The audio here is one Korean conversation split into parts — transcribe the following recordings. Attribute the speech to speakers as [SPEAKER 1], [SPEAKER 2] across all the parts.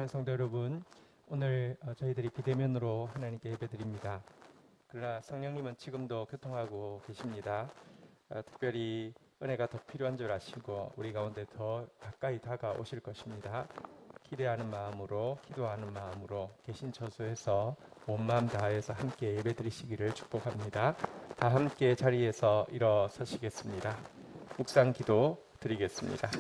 [SPEAKER 1] 사랑하는 성도 여러분, 오늘 저희들이 비대면으로 하나님께 예배드립니다. 그러나 성령님은 지금도 교통하고 계십니다. 특별히 은혜가 더 필요한 줄 아시고 우리 가운데 더 가까이 다가오실 것입니다. 기대하는 마음으로, 기도하는 마음으로 계신 처소에서 온 마음 다해서 함께 예배드리시기를 축복합니다. 다 함께 자리에서 일어서시겠습니다. 묵상 기도 드리겠습니다.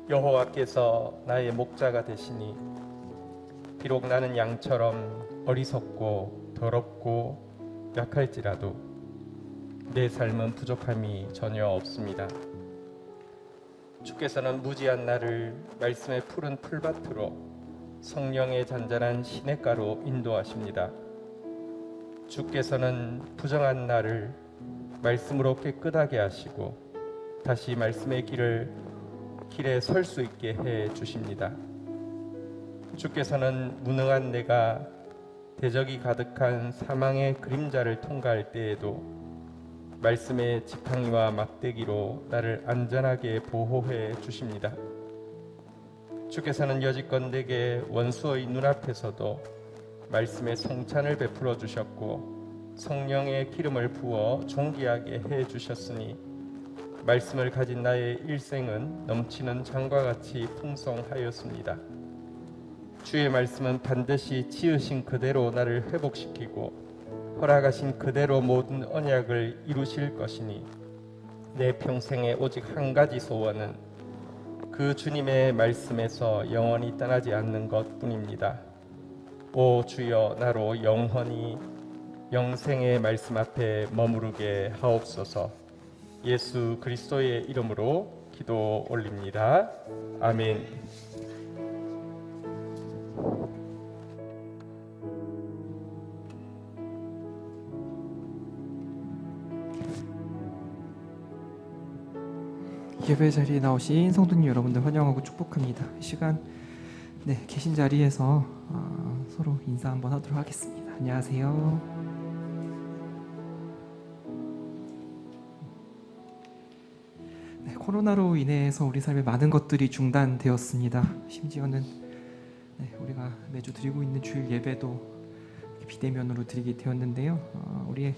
[SPEAKER 1] 여호와께서 나의 목자가 되시니 비록 나는 양처럼 어리석고 더럽고 약할지라도 내 삶은 부족함이 전혀 없습니다. 주께서는 무지한 나를 말씀의 푸른 풀밭으로 성령의 잔잔한 시냇가로 인도하십니다. 주께서는 부정한 나를 말씀으로 깨끗하게 하시고 다시 말씀의 길에 설 수 있게 해 주십니다. 주께서는 무능한 내가 대적이 가득한 사망의 그림자를 통과할 때에도 말씀의 지팡이와 막대기로 나를 안전하게 보호해 주십니다. 주께서는 여지껏 내게 원수의 눈앞에서도 말씀의 성찬을 베풀어 주셨고 성령의 기름을 부어 존귀하게 해 주셨으니 말씀을 가진 나의 일생은 넘치는 장과 같이 풍성하였습니다. 주의 말씀은 반드시 지으신 그대로 나를 회복시키고 허락하신 그대로 모든 언약을 이루실 것이니 내 평생에 오직 한 가지 소원은 그 주님의 말씀에서 영원히 떠나지 않는 것뿐입니다. 오 주여, 나로 영원히 영생의 말씀 앞에 머무르게 하옵소서. 예수 그리스도의 이름으로 기도 올립니다. 아멘.
[SPEAKER 2] 예배 자리에 나오신 성도님 여러분들 환영하고 축복합니다. 이 시간 계신 자리에서 서로 인사 한번 하도록 하겠습니다. 안녕하세요. 코로나로 인해서 우리 삶에 많은 것들이 중단되었습니다. 심지어는 우리가 매주 드리고 있는 주일 예배도 비대면으로 드리게 되었는데요. 우리의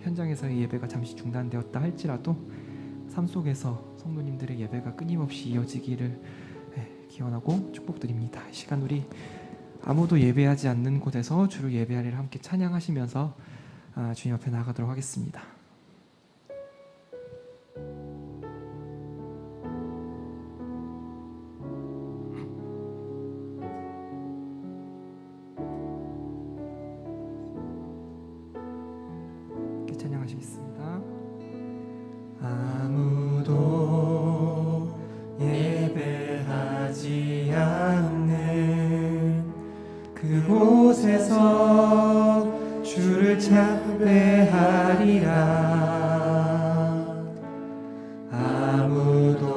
[SPEAKER 2] 현장에서의 예배가 잠시 중단되었다 할지라도 삶 속에서 성도님들의 예배가 끊임없이 이어지기를 기원하고 축복드립니다. 이 시간 우리 아무도 예배하지 않는 곳에서 주를 예배하리라 함께 찬양하시면서 주님 앞에 나가도록 하겠습니다. 찬양하시겠습니다.
[SPEAKER 3] 아무도 예배하지 않는 그곳에서 주를 찬배하리라. 아무도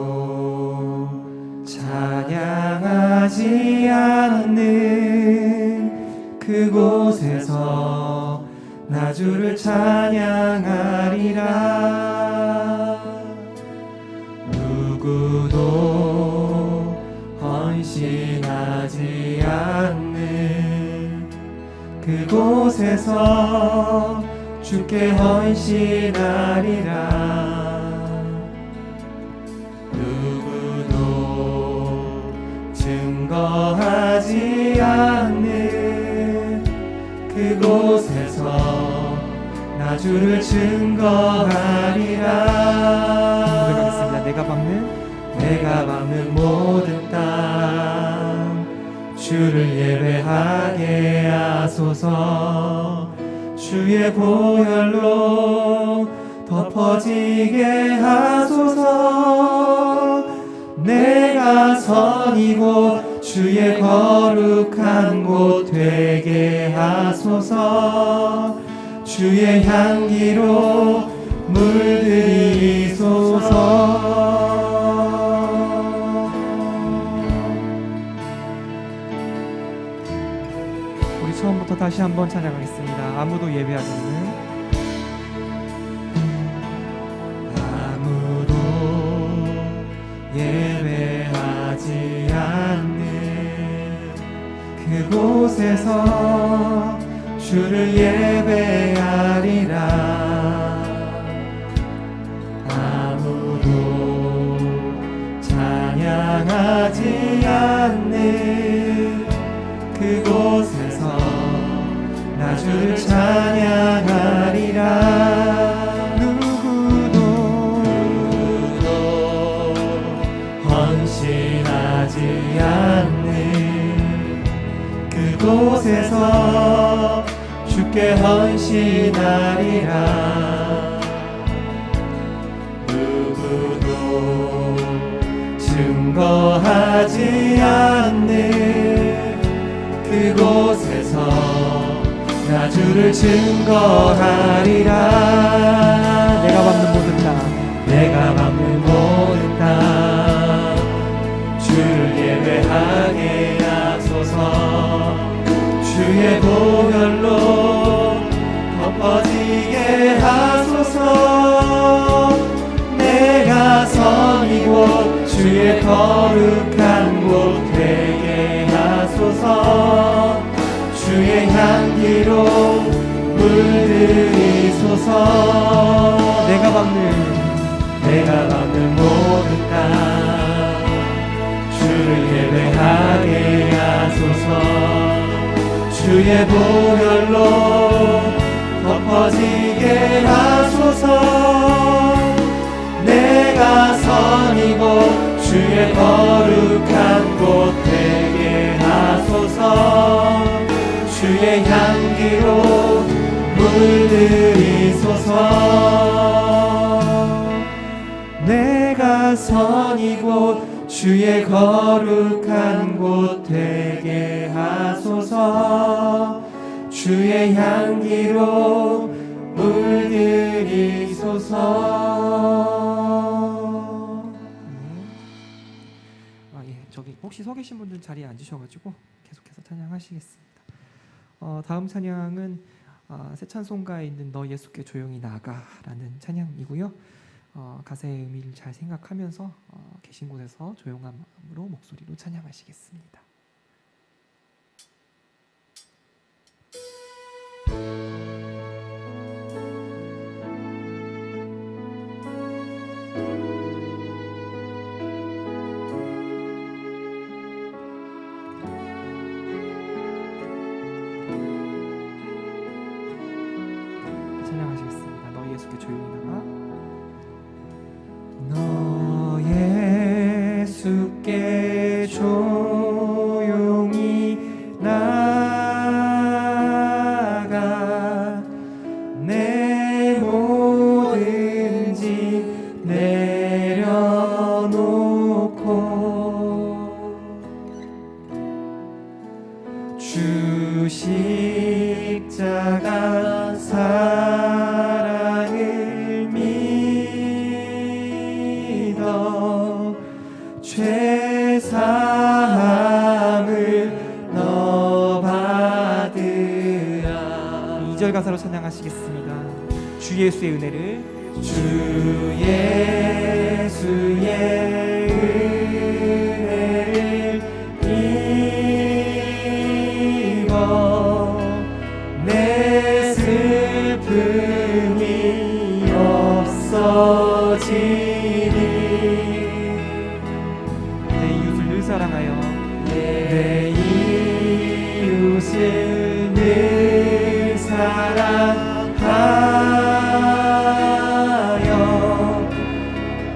[SPEAKER 3] 찬양하지 않는 그곳에서 나 주를 찬양하리라. 누구도 헌신하지 않는 그곳에서 주께 헌신하리라. 누구도 증거하지 않는 그곳에서 나 주를 증거하리라.
[SPEAKER 2] 고백하겠습니다. 내가 밟는
[SPEAKER 3] 모든 땅 주를 예배하게 하소서. 주의 보혈로 덮어지게 하소서. 내가 선이고 주의 거룩한 곳 되게 하소서. 주의 향기로 물들이소서.
[SPEAKER 2] 우리 처음부터 다시 한번 찬양하겠습니다. 아무도 예배하지 않는
[SPEAKER 3] 아무도 예배하지 않는 그곳에서 주를 예배하리라. 아무도 찬양하지 않는 그곳에서 나 주를 찬양하리라. 누구도 헌신하지 않는 그곳에서 주께 헌신하리라. 누구도 증거하지 않는 그곳에서 나 주를 증거하리라.
[SPEAKER 2] 내가 밟는 모든 땅,
[SPEAKER 3] 내가 밟는 모든 땅 주를 예배하게 하소서. 주의 보혈로 덮어지게 하소서. 내가 선 이곳 주의 거룩한 곳 되게 하소서. 주의 향기로 물들이소서.
[SPEAKER 2] 내가 밟는
[SPEAKER 3] 모든 땅 주를 예배하게 하소서. 주의 보혈로 덮어지게 하소서. 내가 선 이곳 주의 거룩한 곳 되게 하소서. 주의 향기로 물들이소서. 내가 선 이곳 주의 거룩한 곳 되게 하소서. 주의 향기로 물들이소서.
[SPEAKER 2] 저기 혹시 서 계신 분들 자리에 앉으셔가지고 계속해서 찬양하시겠습니다. 다음 찬양은 새 찬송가에 있는 너 예수께 조용히 나가라는 찬양이고요. 가사의 의미를 잘 생각하면서 계신 곳에서 조용한 마음으로 목소리로 찬양하시겠습니다. 찬양하시겠습니다. 너 예수께 조용히 나가.
[SPEAKER 3] 너 예수께 조용히 나가. 내 모든 짐 내려놓고 주 십자가 사랑을 믿어 죄 사함을 너 받으라.
[SPEAKER 2] 2절 가사로 찬양하시겠습니다. 주 예수의 은혜를
[SPEAKER 3] 주 예수의 은혜를 입어 내 슬픔이 없어지리.
[SPEAKER 2] 내 이웃을 늘 사랑하여
[SPEAKER 3] 내 이웃을 늘 사랑하여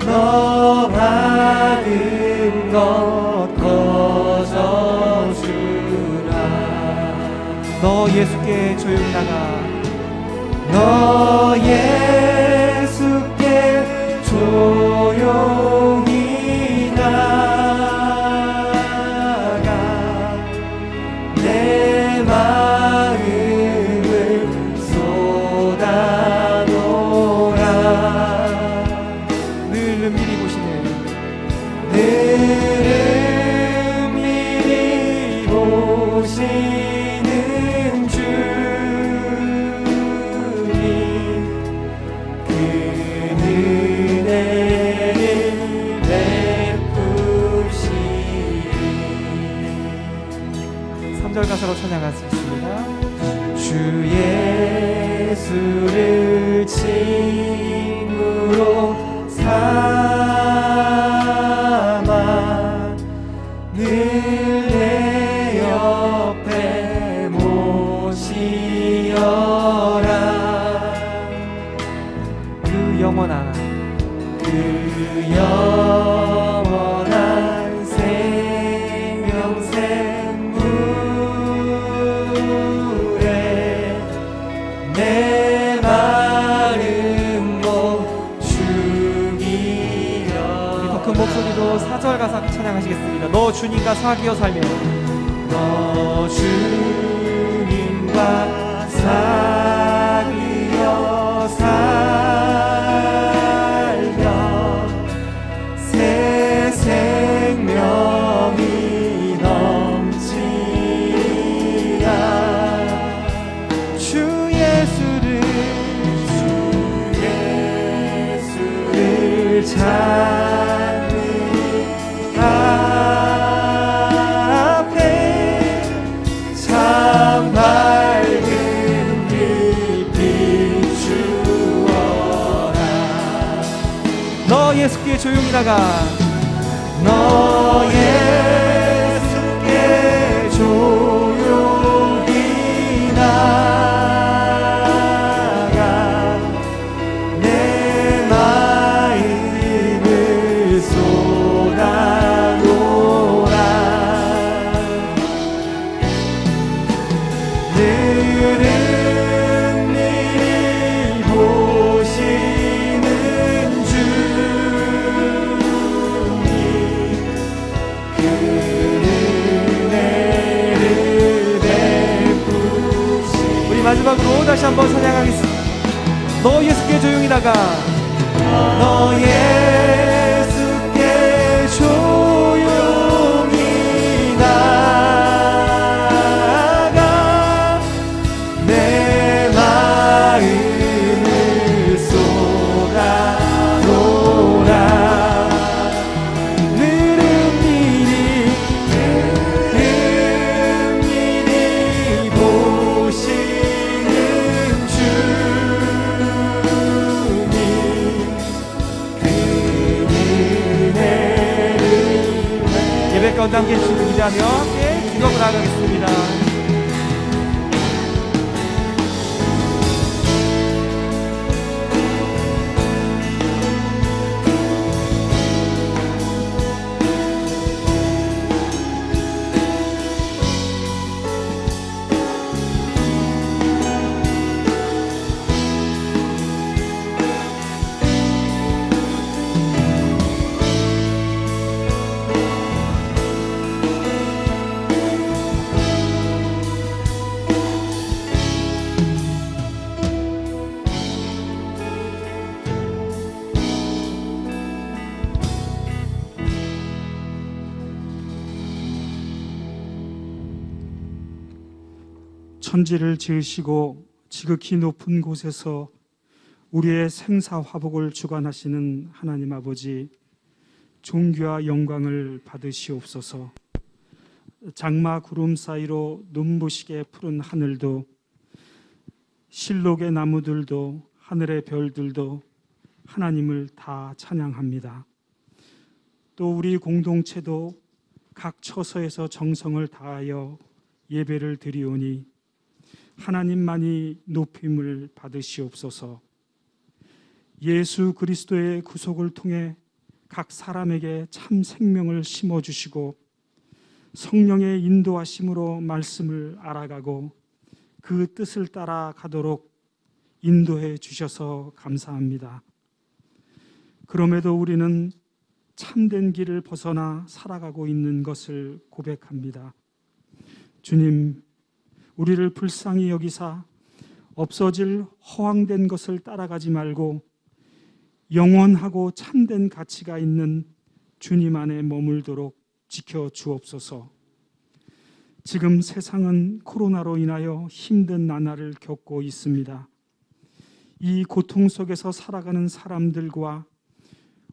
[SPEAKER 3] 너 받은 것 거저주라.
[SPEAKER 2] 너 예수께 조용히 나가.
[SPEAKER 3] 너 예수께 조용히 나가. 내 마음을 쏟아놓으라.
[SPEAKER 2] 3절 가사로 찬양하겠습니다.
[SPEAKER 3] 주 예수를 친구로 삼아 늘 내 옆에 모시어라.
[SPEAKER 2] 그 영원한
[SPEAKER 3] 생명샘물에 내 마름 못 죽이려.
[SPEAKER 2] 우리 더 큰 목소리로 4절 가사 찬양하시겠습니다. 너 주님과 사귀어 살며
[SPEAKER 3] 너 주님과 사귀어 살며 새 생명이 넘치리라. 주 예수를 찾는 앞에 참 밝은 빛 비추어라.
[SPEAKER 2] 너 예수께 조용히 나가
[SPEAKER 3] 너 예수께 조용히 나가 내 마음을 쏟아놓으라. 늘은 미리 보시는 주님 그 은혜를 베푸시.
[SPEAKER 2] 우리 마지막으로 다시 한번 찬양하겠습니다. 너 예수께 조용히 나가
[SPEAKER 3] 너 예수께 조용히 나가 내 마음을 쏟아놓으라. 늘은 미리 보시는 주님 그 은혜를.
[SPEAKER 2] 예배 가운데 함께 해주시고 기대하며 함께 기도하고 나아가겠습니다.
[SPEAKER 4] 천지를 지으시고 지극히 높은 곳에서 우리의 생사화복을 주관하시는 하나님 아버지, 존귀와 영광을 받으시옵소서. 장마 구름 사이로 눈부시게 푸른 하늘도, 실록의 나무들도, 하늘의 별들도 하나님을 다 찬양합니다. 또 우리 공동체도 각 처소에서 정성을 다하여 예배를 드리오니 하나님만이 높임을 받으시옵소서. 예수 그리스도의 구속을 통해 각 사람에게 참 생명을 심어주시고 성령의 인도하심으로 말씀을 알아가고 그 뜻을 따라가도록 인도해 주셔서 감사합니다. 그럼에도 우리는 참된 길을 벗어나 살아가고 있는 것을 고백합니다. 주님, 우리를 불쌍히 여기사 없어질 허황된 것을 따라가지 말고 영원하고 참된 가치가 있는 주님 안에 머물도록 지켜 주옵소서. 지금 세상은 코로나로 인하여 힘든 나날을 겪고 있습니다. 이 고통 속에서 살아가는 사람들과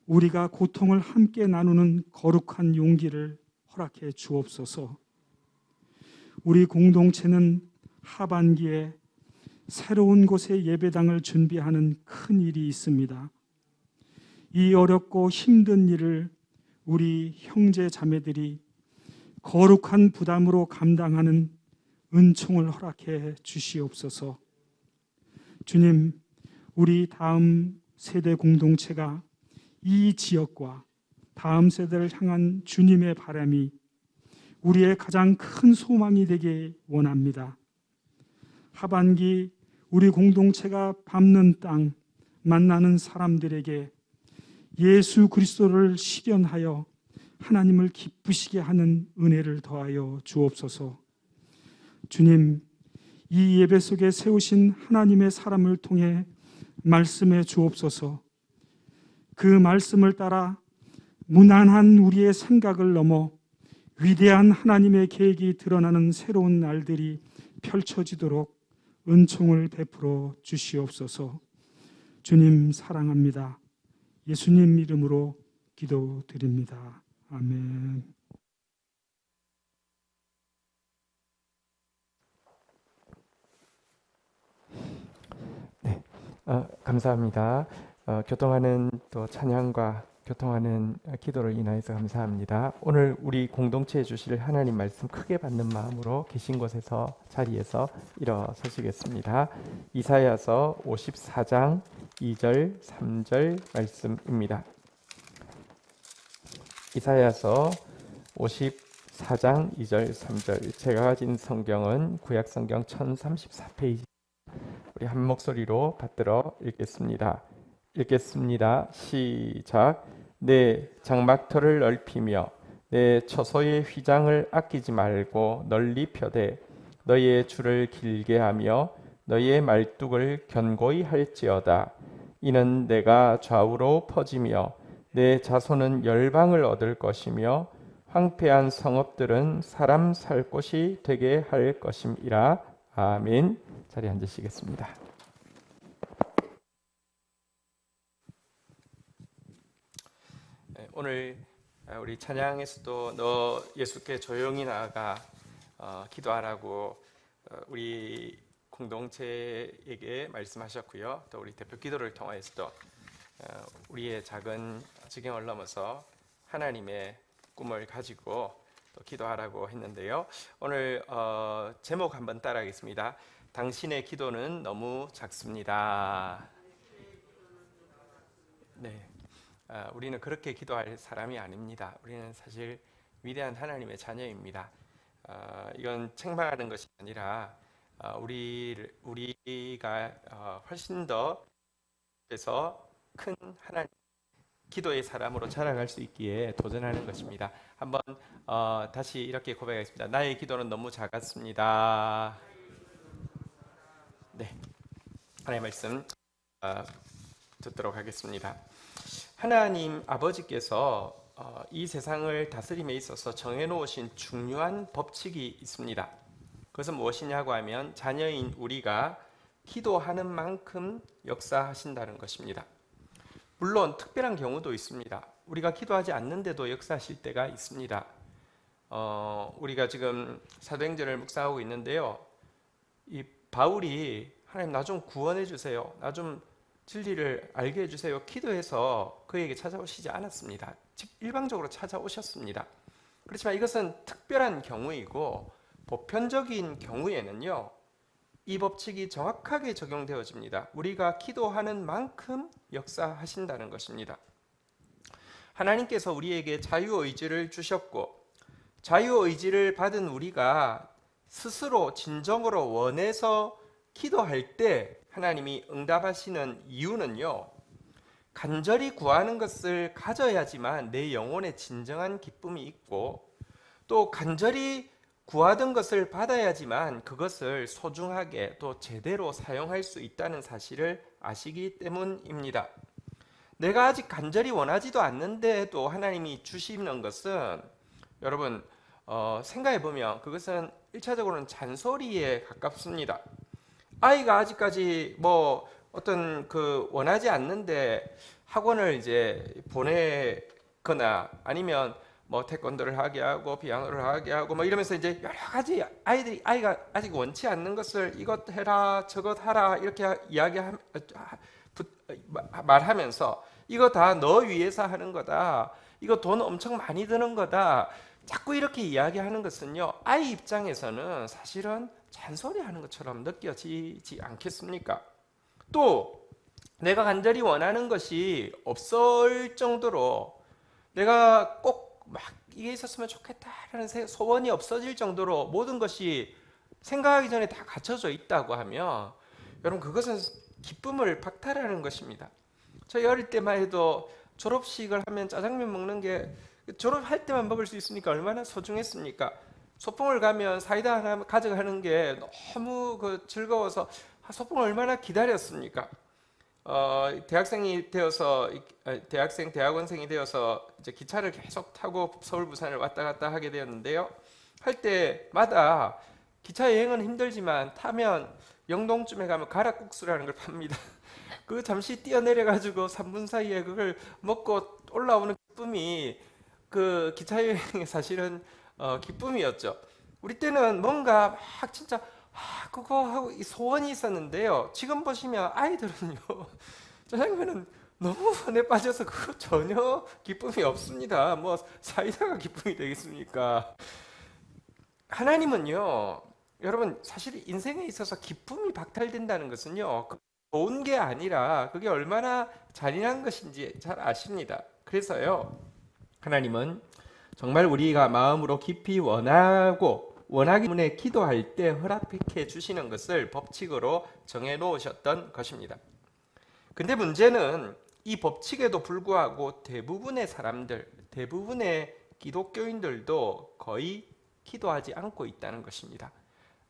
[SPEAKER 4] 우리가 고통을 함께 나누는 거룩한 용기를 허락해 주옵소서. 우리 공동체는 하반기에 새로운 곳에 예배당을 준비하는 큰 일이 있습니다. 이 어렵고 힘든 일을 우리 형제 자매들이 거룩한 부담으로 감당하는 은총을 허락해 주시옵소서. 주님, 우리 다음 세대 공동체가 이 지역과 다음 세대를 향한 주님의 바람이 우리의 가장 큰 소망이 되길 원합니다. 하반기 우리 공동체가 밟는 땅, 만나는 사람들에게 예수 그리스도를 실현하여 하나님을 기쁘시게 하는 은혜를 더하여 주옵소서. 주님, 이 예배 속에 세우신 하나님의 사람을 통해 말씀해 주옵소서. 그 말씀을 따라 무난한 우리의 생각을 넘어 위대한 하나님의 계획이 드러나는 새로운 날들이 펼쳐지도록 은총을 베풀어 주시옵소서. 주님 사랑합니다. 예수님 이름으로 기도드립니다. 아멘.
[SPEAKER 1] 감사합니다. 교통하는 또 찬양과 교통하는 기도를 인하여서 감사합니다. 오늘 우리 공동체에 주실 하나님 말씀 크게 받는 마음으로 계신 곳에서 자리에서 일어서시겠습니다. 이사야서 54장 2절 3절 말씀입니다. 이사야서 54장 2절 3절. 제가 가진 성경은 구약 성경 1034페이지. 우리 한 목소리로 받들어 읽겠습니다. 시작. 내 장막터를 넓히며 내 처소의 휘장을 아끼지 말고 널리 펴되 너희의 줄을 길게 하며 너희의 말뚝을 견고히 할지어다. 이는 내가 좌우로 퍼지며 내 자손은 열방을 얻을 것이며 황폐한 성읍들은 사람 살 곳이 되게 할 것임이라. 아멘. 자리에 앉으시겠습니다. 오늘 우리 찬양에서도 너 예수께 조용히 나아가 기도하라고 우리 공동체에게 말씀하셨고요. 또 우리 대표 기도를 통하여서도 우리의 작은 지경을 넘어서 하나님의 꿈을 가지고 또 기도하라고 했는데요. 오늘 제목 한번 따라하겠습니다. 당신의 기도는 너무 작습니다. 네. 우리는 그렇게 기도할 사람이 아닙니다. 우리는 사실 위대한 하나님의 자녀입니다. 이건 책망하는 것이 아니라 우리가 훨씬 더 그래서 큰 하나님 기도의 사람으로 자라갈 수 있기에 도전하는 것입니다. 한번 다시 이렇게 고백하겠습니다. 나의 기도는 너무 작았습니다. 네, 하나님의 말씀 듣도록 하겠습니다. 하나님 아버지께서 이 세상을 다스림에 있어서 정해놓으신 중요한 법칙이 있습니다. 그것은 무엇이냐고 하면 자녀인 우리가 기도하는 만큼 역사하신다는 것입니다. 물론 특별한 경우도 있습니다. 우리가 기도하지 않는데도 역사하실 때가 있습니다. 우리가 지금 사도행전을 묵상하고 있는데요. 이 바울이 하나님 나 좀 구원해 주세요. 나 좀 진리를 알게 해주세요. 기도해서 그에게 찾아오시지 않았습니다. 즉 일방적으로 찾아오셨습니다. 그렇지만 이것은 특별한 경우이고 보편적인 경우에는요. 이 법칙이 정확하게 적용되어집니다. 우리가 기도하는 만큼 역사하신다는 것입니다. 하나님께서 우리에게 자유의지를 주셨고 자유의지를 받은 우리가 스스로 진정으로 원해서 기도할 때 하나님이 응답하시는 이유는요. 간절히 구하는 것을 가져야지만 내 영혼에 진정한 기쁨이 있고 또 간절히 구하던 것을 받아야지만 그것을 소중하게 또 제대로 사용할 수 있다는 사실을 아시기 때문입니다. 내가 아직 간절히 원하지도 않는데도 하나님이 주시는 것은 여러분 생각해보면 그것은 1차적으로는 잔소리에 가깝습니다. 아이가 아직까지 어떤 원하지 않는데 학원을 이제 보내거나 아니면 뭐 태권도를 하게 하고 피아노를 하게 하고 뭐 이러면서 이제 여러 가지 아이가 아직 원치 않는 것을 이것 해라 저것 하라 이렇게 말하면서 이거 다 너 위해서 하는 거다. 이거 돈 엄청 많이 드는 거다. 자꾸 이렇게 이야기하는 것은요, 아이 입장에서는 사실은 잔소리하는 것처럼 느껴지지 않겠습니까? 또 내가 간절히 원하는 것이 없을 정도로 내가 꼭 막 이게 있었으면 좋겠다라는 소원이 없어질 정도로 모든 것이 생각하기 전에 다 갖춰져 있다고 하면 여러분 그것은 기쁨을 박탈하는 것입니다. 저희 어릴 때만 해도 졸업식을 하면 짜장면 먹는 게 졸업할 때만 먹을 수 있으니까 얼마나 소중했습니까? 소풍을 가면 사이다 하나 가져가는 게 너무 즐거워서 소풍을 얼마나 기다렸습니까? 대학원생이 되어서 이제 기차를 계속 타고 서울, 부산을 왔다 갔다 하게 되었는데요. 할 때마다 기차 여행은 힘들지만 타면 영동쯤에 가면 가락국수라는 걸 팝니다. 그 잠시 뛰어내려 가지고 3분 사이에 그걸 먹고 올라오는 기쁨이 그 기차 여행의 사실은 기쁨이었죠. 우리 때는 뭔가 막 진짜 그거 하고 소원이 있었는데요. 지금 보시면 아이들은요, 짜장면은 너무 손에 빠져서 그거 전혀 기쁨이 없습니다. 뭐 사이다가 기쁨이 되겠습니까? 하나님은요, 여러분 사실 인생에 있어서 기쁨이 박탈된다는 것은요, 좋은 게 아니라 그게 얼마나 잔인한 것인지 잘 아십니다. 그래서요, 하나님은 정말 우리가 마음으로 깊이 원하기 때문에 기도할 때 허락해 주시는 것을 법칙으로 정해 놓으셨던 것입니다. 근데 문제는 이 법칙에도 불구하고 대부분의 기독교인들도 거의 기도하지 않고 있다는 것입니다.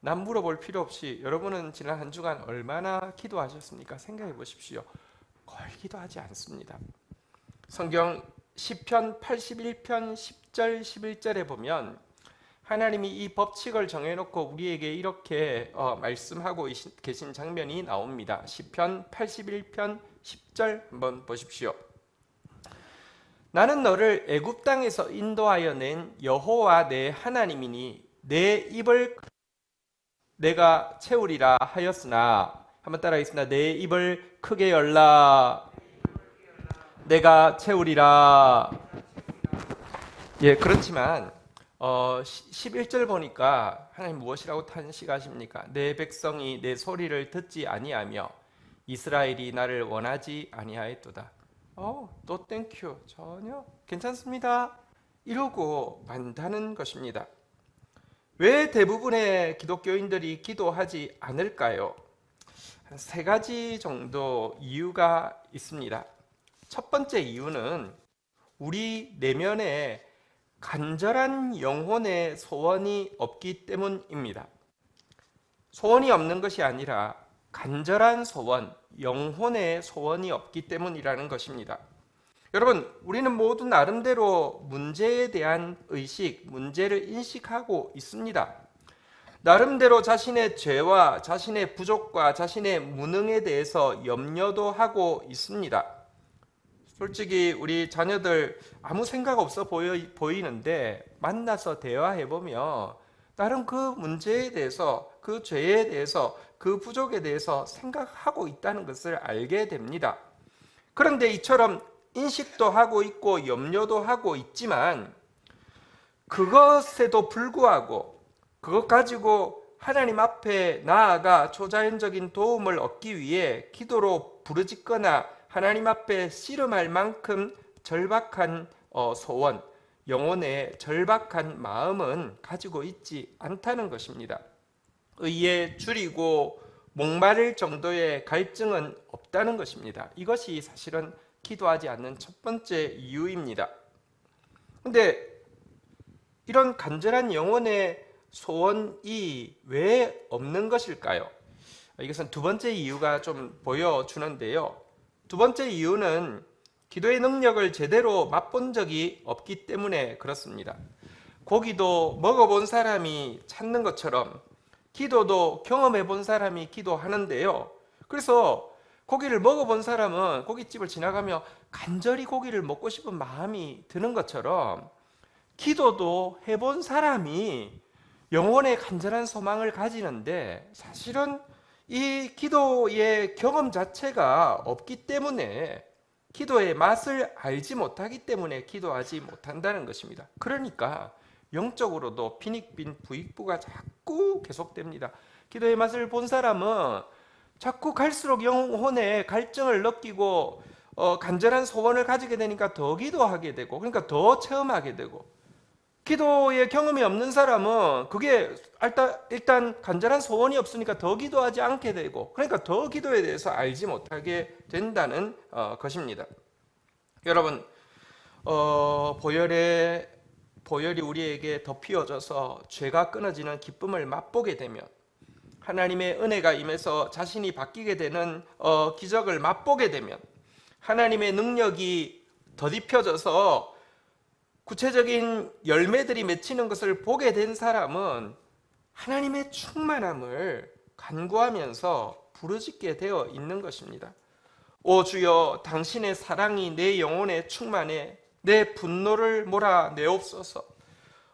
[SPEAKER 1] 남 물어볼 필요 없이 여러분은 지난 한 주간 얼마나 기도하셨습니까? 생각해 보십시오. 거의 기도하지 않습니다. 성경 시편 81편 10절 11절에 보면 하나님이 이 법칙을 정해놓고 우리에게 이렇게 말씀하고 계신 장면이 나옵니다. 시편 81편 10절 한번 보십시오. 나는 너를 애굽 땅에서 인도하여 낸 여호와 내 하나님이니 내 입을 내가 채우리라 하였으나, 한번 따라하겠습니다. 내 입을 크게 열라 내가 채우리라. 예, 그렇지만 11절 보니까 하나님 무엇이라고 탄식하십니까? 내 백성이 내 소리를 듣지 아니하며 이스라엘이 나를 원하지 아니하였도다. 또 땡큐, 전혀 괜찮습니다 이러고 만다는 것입니다. 왜 대부분의 기독교인들이 기도하지 않을까요? 한 3가지 정도 이유가 있습니다. 첫 번째 이유는 우리 내면에 간절한 영혼의 소원이 없기 때문입니다. 소원이 없는 것이 아니라 간절한 소원, 영혼의 소원이 없기 때문이라는 것입니다. 여러분, 우리는 모두 나름대로 문제에 대한 의식, 문제를 인식하고 있습니다. 나름대로 자신의 죄와 자신의 부족과 자신의 무능에 대해서 염려도 하고 있습니다. 솔직히 우리 자녀들 아무 생각 없어 보이는데 만나서 대화해보면 나름 그 문제에 대해서, 그 죄에 대해서, 그 부족에 대해서 생각하고 있다는 것을 알게 됩니다. 그런데 이처럼 인식도 하고 있고 염려도 하고 있지만 그것에도 불구하고 그것 가지고 하나님 앞에 나아가 초자연적인 도움을 얻기 위해 기도로 부르짖거나 하나님 앞에 씨름할 만큼 절박한 소원, 영혼의 절박한 마음은 가지고 있지 않다는 것입니다. 의에 줄이고 목마를 정도의 갈증은 없다는 것입니다. 이것이 사실은 기도하지 않는 첫 번째 이유입니다. 그런데 이런 간절한 영혼의 소원이 왜 없는 것일까요? 이것은 두 번째 이유가 좀 보여주는데요. 두 번째 이유는 기도의 능력을 제대로 맛본 적이 없기 때문에 그렇습니다. 고기도 먹어본 사람이 찾는 것처럼 기도도 경험해 본 사람이 기도하는데요. 그래서 고기를 먹어본 사람은 고깃집을 지나가며 간절히 고기를 먹고 싶은 마음이 드는 것처럼 기도도 해본 사람이 영혼의 간절한 소망을 가지는데 사실은 이 기도의 경험 자체가 없기 때문에 기도의 맛을 알지 못하기 때문에 기도하지 못한다는 것입니다. 그러니까 영적으로도 빈익빈 부익부가 자꾸 계속됩니다. 기도의 맛을 본 사람은 자꾸 갈수록 영혼의 갈증을 느끼고 간절한 소원을 가지게 되니까 더 기도하게 되고, 그러니까 더 체험하게 되고, 기도의 경험이 없는 사람은 그게 일단 간절한 소원이 없으니까 더 기도하지 않게 되고, 그러니까 더 기도에 대해서 알지 못하게 된다는 것입니다. 여러분, 보혈이 우리에게 덮이어져서 죄가 끊어지는 기쁨을 맛보게 되면, 하나님의 은혜가 임해서 자신이 바뀌게 되는 기적을 맛보게 되면, 하나님의 능력이 덧입혀져서 구체적인 열매들이 맺히는 것을 보게 된 사람은 하나님의 충만함을 간구하면서 부르짖게 되어 있는 것입니다. 오 주여, 당신의 사랑이 내 영혼에 충만해 내 분노를 몰아내옵소서.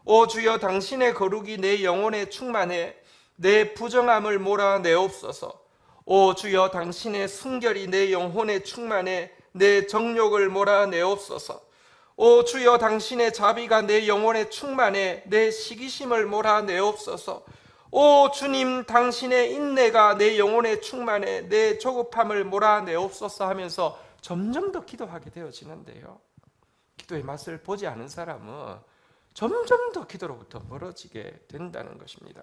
[SPEAKER 1] 오 주여, 당신의 거룩이 내 영혼에 충만해 내 부정함을 몰아내옵소서. 오 주여, 당신의 순결이 내 영혼에 충만해 내 정욕을 몰아내옵소서. 오 주여, 당신의 자비가 내 영혼에 충만해 내 시기심을 몰아내옵소서. 오 주님, 당신의 인내가 내 영혼에 충만해 내 조급함을 몰아내옵소서 하면서 점점 더 기도하게 되어지는데요, 기도의 맛을 보지 않은 사람은 점점 더 기도로부터 멀어지게 된다는 것입니다.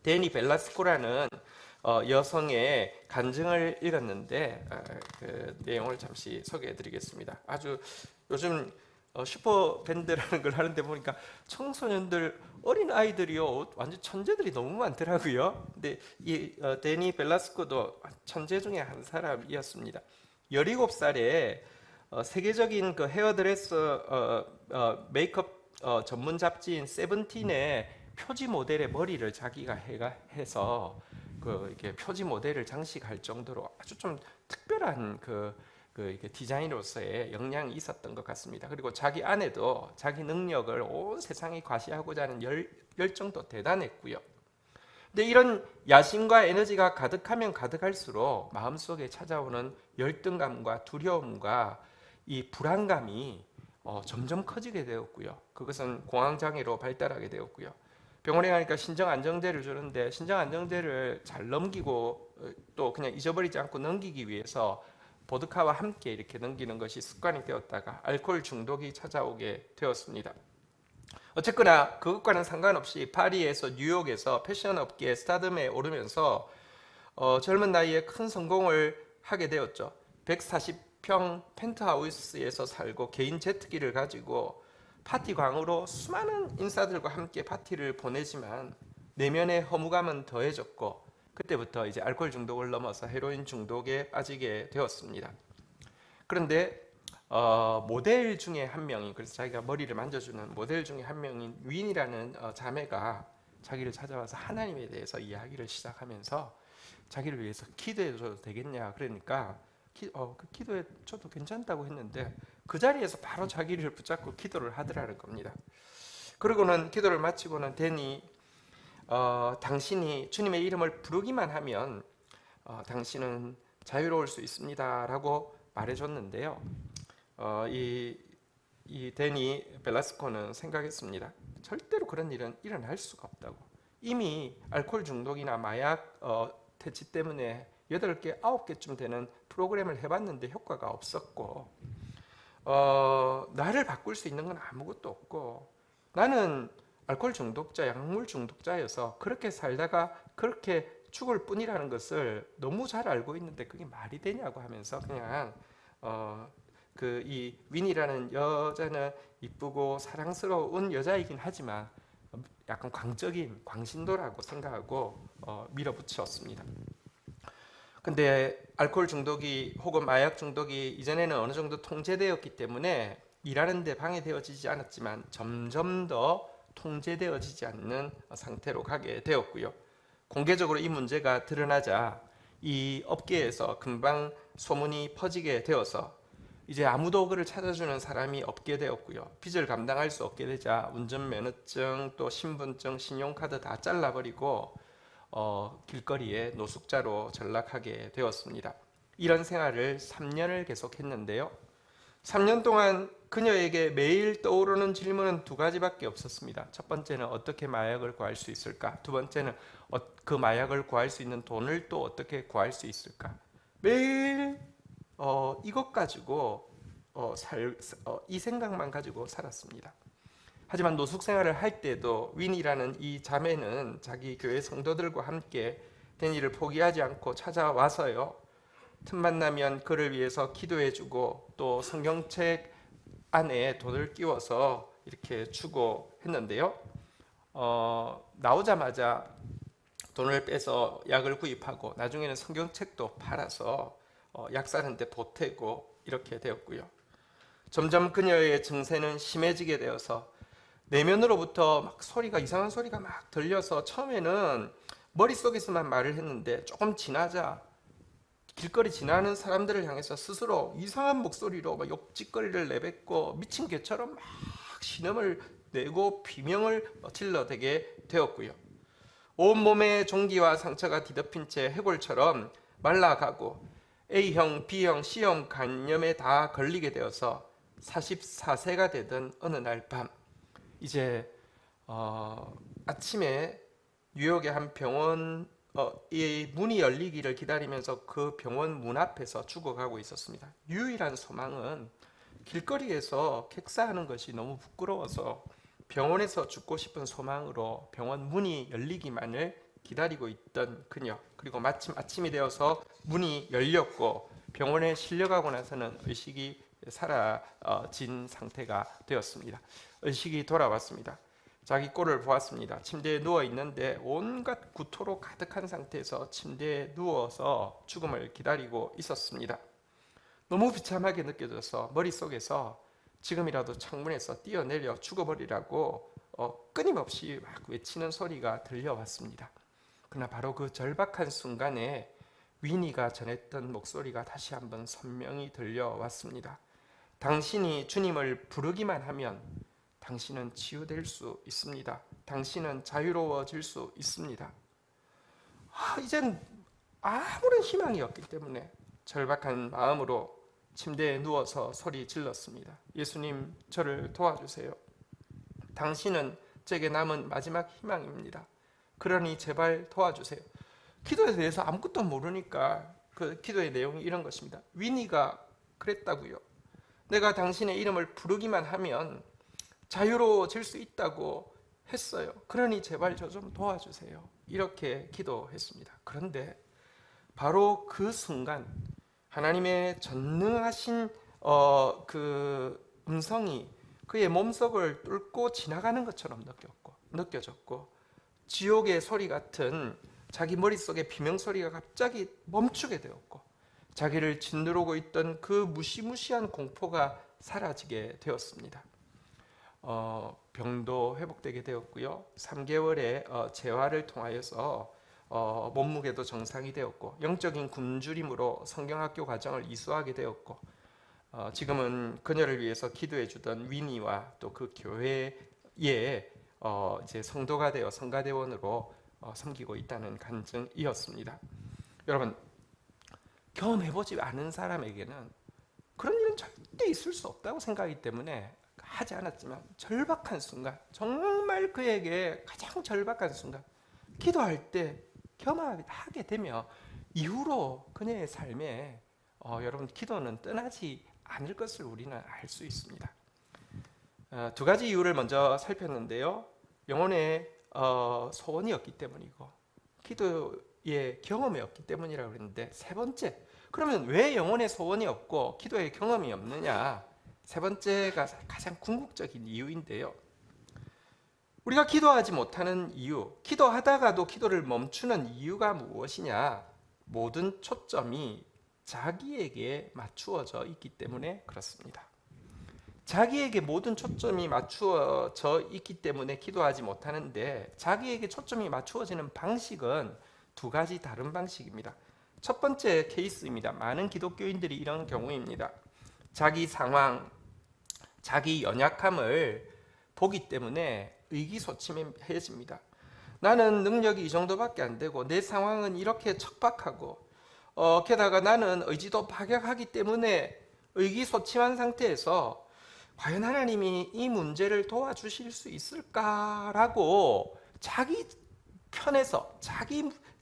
[SPEAKER 1] 데니 벨라스코라는 여성의 간증을 읽었는데 그 내용을 잠시 소개해 드리겠습니다. 아주 요즘 슈퍼밴드라는 걸 하는데 보니까 청소년들, 어린 아이들이요, 완전 천재들이 너무 많더라고요. 근데 이 데니 벨라스코도 천재 중에 한 사람이었습니다. 17살에 세계적인 그 헤어드레서 메이크업 전문 잡지인 세븐틴의 표지 모델의 머리를 자기가 해서 이렇게 표지 모델을 장식할 정도로 아주 좀 특별한 이게 디자이너로서의 역량이 있었던 것 같습니다. 그리고 자기 아내도 자기 능력을 온 세상에 과시하고자 하는 열정도 대단했고요. 근데 이런 야심과 에너지가 가득하면 가득할수록 마음속에 찾아오는 열등감과 두려움과 이 불안감이 점점 커지게 되었고요. 그것은 공황장애로 발달하게 되었고요. 병원에 가니까 신정안정제를 주는데 신정안정제를 잘 넘기고 또 그냥 잊어버리지 않고 넘기기 위해서 보드카와 함께 이렇게 넘기는 것이 습관이 되었다가 알코올 중독이 찾아오게 되었습니다. 어쨌거나 그것과는 상관없이 파리에서 뉴욕에서 패션 업계의 스타덤에 오르면서 젊은 나이에 큰 성공을 하게 되었죠. 140평 펜트하우스에서 살고 개인 제트기를 가지고 파티광으로 수많은 인사들과 함께 파티를 보내지만 내면의 허무감은 더해졌고, 그때부터 이제 알코올 중독을 넘어서 헤로인 중독에 빠지게 되었습니다. 그런데 모델 중에 한 명이, 그래서 자기가 머리를 만져주는 모델 중에 한 명인 윈이라는 자매가 자기를 찾아와서 하나님에 대해서 이야기를 시작하면서 자기를 위해서 기도해줘도 되겠냐, 그러니까 그 기도해 줘도 괜찮다고 했는데 그 자리에서 바로 자기를 붙잡고 기도를 하더라는 겁니다. 그러고는 기도를 마치고는 데니, 당신이 주님의 이름을 부르기만 하면 당신은 자유로울 수 있습니다 라고 말해줬는데요, 이 데니 벨라스코는 생각했습니다. 절대로 그런 일은 일어날 수가 없다고. 이미 알코올 중독이나 마약 퇴치 때문에 8개, 9개쯤 되는 프로그램을 해봤는데 효과가 없었고, 나를 바꿀 수 있는 건 아무것도 없고, 나는 알코올 중독자, 약물 중독자여서 그렇게 살다가 그렇게 죽을 뿐이라는 것을 너무 잘 알고 있는데 그게 말이 되냐고 하면서 그냥 이 윈이라는 여자는 이쁘고 사랑스러운 여자이긴 하지만 약간 광적인 광신도라고 생각하고 밀어붙였습니다. 근데 알코올 중독이 혹은 마약 중독이 이전에는 어느 정도 통제되었기 때문에 일하는 데 방해되어지지 않았지만 점점 더 통제되어지지 않는 상태로 가게 되었고요. 공개적으로 이 문제가 드러나자 이 업계에서 금방 소문이 퍼지게 되어서 이제 아무도 그를 찾아주는 사람이 없게 되었고요. 빚을 감당할 수 없게 되자 운전면허증 또 신분증, 신용카드 다 잘라버리고 길거리에 노숙자로 전락하게 되었습니다. 이런 생활을 3년을 계속했는데요. 3년 동안 그녀에게 매일 떠오르는 질문은 두 가지밖에 없었습니다. 첫 번째는 어떻게 마약을 구할 수 있을까? 두 번째는 그 마약을 구할 수 있는 돈을 또 어떻게 구할 수 있을까? 매일 이것 가지고 이 생각만 가지고 살았습니다. 하지만 노숙 생활을 할 때도 윈이라는 이 자매는 자기 교회 성도들과 함께 데니를 포기하지 않고 찾아와서요. 틈만 나면 그를 위해서 기도해주고 또 성경책 안에 돈을 끼워서 이렇게 주고 했는데요. 나오자마자 돈을 빼서 약을 구입하고 나중에는 성경책도 팔아서 약 사는데 보태고 이렇게 되었고요. 점점 그녀의 증세는 심해지게 되어서 내면으로부터 막 이상한 소리가 막 들려서 처음에는 머릿속에서만 말을 했는데 조금 지나자 길거리 지나는 사람들을 향해서 스스로 이상한 목소리로 막 욕짓거리를 내뱉고 미친 개처럼 막 신음을 내고 비명을 질러대게 되었고요. 온몸에 종기와 상처가 뒤덮인 채 해골처럼 말라가고 A형, B형, C형 간염에 다 걸리게 되어서 44세가 되던 어느 날 밤 이제 아침에 뉴욕의 한 병원 이 문이 열리기를 기다리면서 그 병원 문 앞에서 죽어가고 있었습니다. 유일한 소망은 길거리에서 객사하는 것이 너무 부끄러워서 병원에서 죽고 싶은 소망으로 병원 문이 열리기만을 기다리고 있던 그녀. 그리고 마침 아침이 되어서 문이 열렸고 병원에 실려가고 나서는 의식이 사라진 상태가 되었습니다. 의식이 돌아왔습니다. 자기 꼴을 보았습니다. 침대에 누워 있는데 온갖 구토로 가득한 상태에서 침대에 누워서 죽음을 기다리고 있었습니다. 너무 비참하게 느껴져서 머릿속에서 지금이라도 창문에서 뛰어내려 죽어버리라고 끊임없이 막 외치는 소리가 들려왔습니다. 그러나 바로 그 절박한 순간에 위니가 전했던 목소리가 다시 한번 선명히 들려왔습니다. 당신이 주님을 부르기만 하면 당신은 치유될 수 있습니다. 당신은 자유로워질 수 있습니다. 이젠 아무런 희망이 없기 때문에 절박한 마음으로 침대에 누워서 소리 질렀습니다. 예수님, 저를 도와주세요. 당신은 제게 남은 마지막 희망입니다. 그러니 제발 도와주세요. 기도에 대해서 아무것도 모르니까 그 기도의 내용이 이런 것입니다. 위니가 그랬다고요. 내가 당신의 이름을 부르기만 하면 자유로워질 수 있다고 했어요. 그러니 제발 저 좀 도와주세요. 이렇게 기도했습니다. 그런데 바로 그 순간 하나님의 전능하신 그 음성이 그의 몸속을 뚫고 지나가는 것처럼 느껴졌고 지옥의 소리 같은 자기 머릿속의 비명소리가 갑자기 멈추게 되었고 자기를 짓누르고 있던 그 무시무시한 공포가 사라지게 되었습니다. 병도 회복되게 되었고요. 3개월의 재활을 통하여서 몸무게도 정상이 되었고 영적인 굶주림으로 성경학교 과정을 이수하게 되었고 지금은 그녀를 위해서 기도해 주던 위니와 또 그 교회에 이제 성도가 되어 성가대원으로 섬기고 있다는 간증이었습니다. 여러분, 경험해보지 않은 사람에게는 그런 일은 절대 있을 수 없다고 생각하기 때문에 하지 않았지만 절박한 순간, 정말 그에게 가장 절박한 순간 기도할 때 경험하게 되며 이후로 그녀의 삶에 여러분 기도는 떠나지 않을 것을 우리는 알 수 있습니다. 두 가지 이유를 먼저 살폈는데요. 영혼의 소원이 없기 때문이고 기도의 경험이 없기 때문이라고 그랬는데 세 번째, 그러면 왜 영혼의 소원이 없고 기도의 경험이 없느냐? 세 번째가 가장 궁극적인 이유인데요. 우리가 기도하지 못하는 이유, 기도하다가도 기도를 멈추는 이유가 무엇이냐? 모든 초점이 자기에게 맞추어져 있기 때문에 그렇습니다. 자기에게 모든 초점이 맞추어져 있기 때문에 기도하지 못하는데 자기에게 초점이 맞추어지는 방식은 두 가지 다른 방식입니다. 첫 번째 케이스입니다. 많은 기독교인들이 이런 경우입니다. 자기 상황, 자기 연약함을 보기 때문에 의기소침해집니다. 나는 능력이 이 정도밖에 안 되고 내 상황은 이렇게 척박하고 게다가 나는 의지도 박약하기 때문에 의기소침한 상태에서 과연 하나님이 이 문제를 도와주실 수 있을까라고 자기 편에서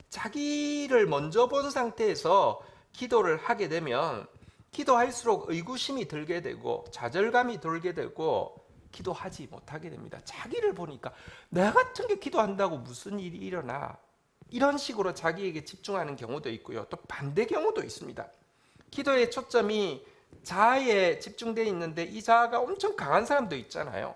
[SPEAKER 1] 자기를 먼저 본 상태에서 기도를 하게 되면 기도할수록 의구심이 들게 되고 좌절감이 들게 되고 기도하지 못하게 됩니다. 자기를 보니까 나 같은 게 기도한다고 무슨 일이 일어나, 이런 식으로 자기에게 집중하는 경우도 있고요. 또 반대 경우도 있습니다. 기도의 초점이 자아에 집중되어 있는데 이 자아가 엄청 강한 사람도 있잖아요.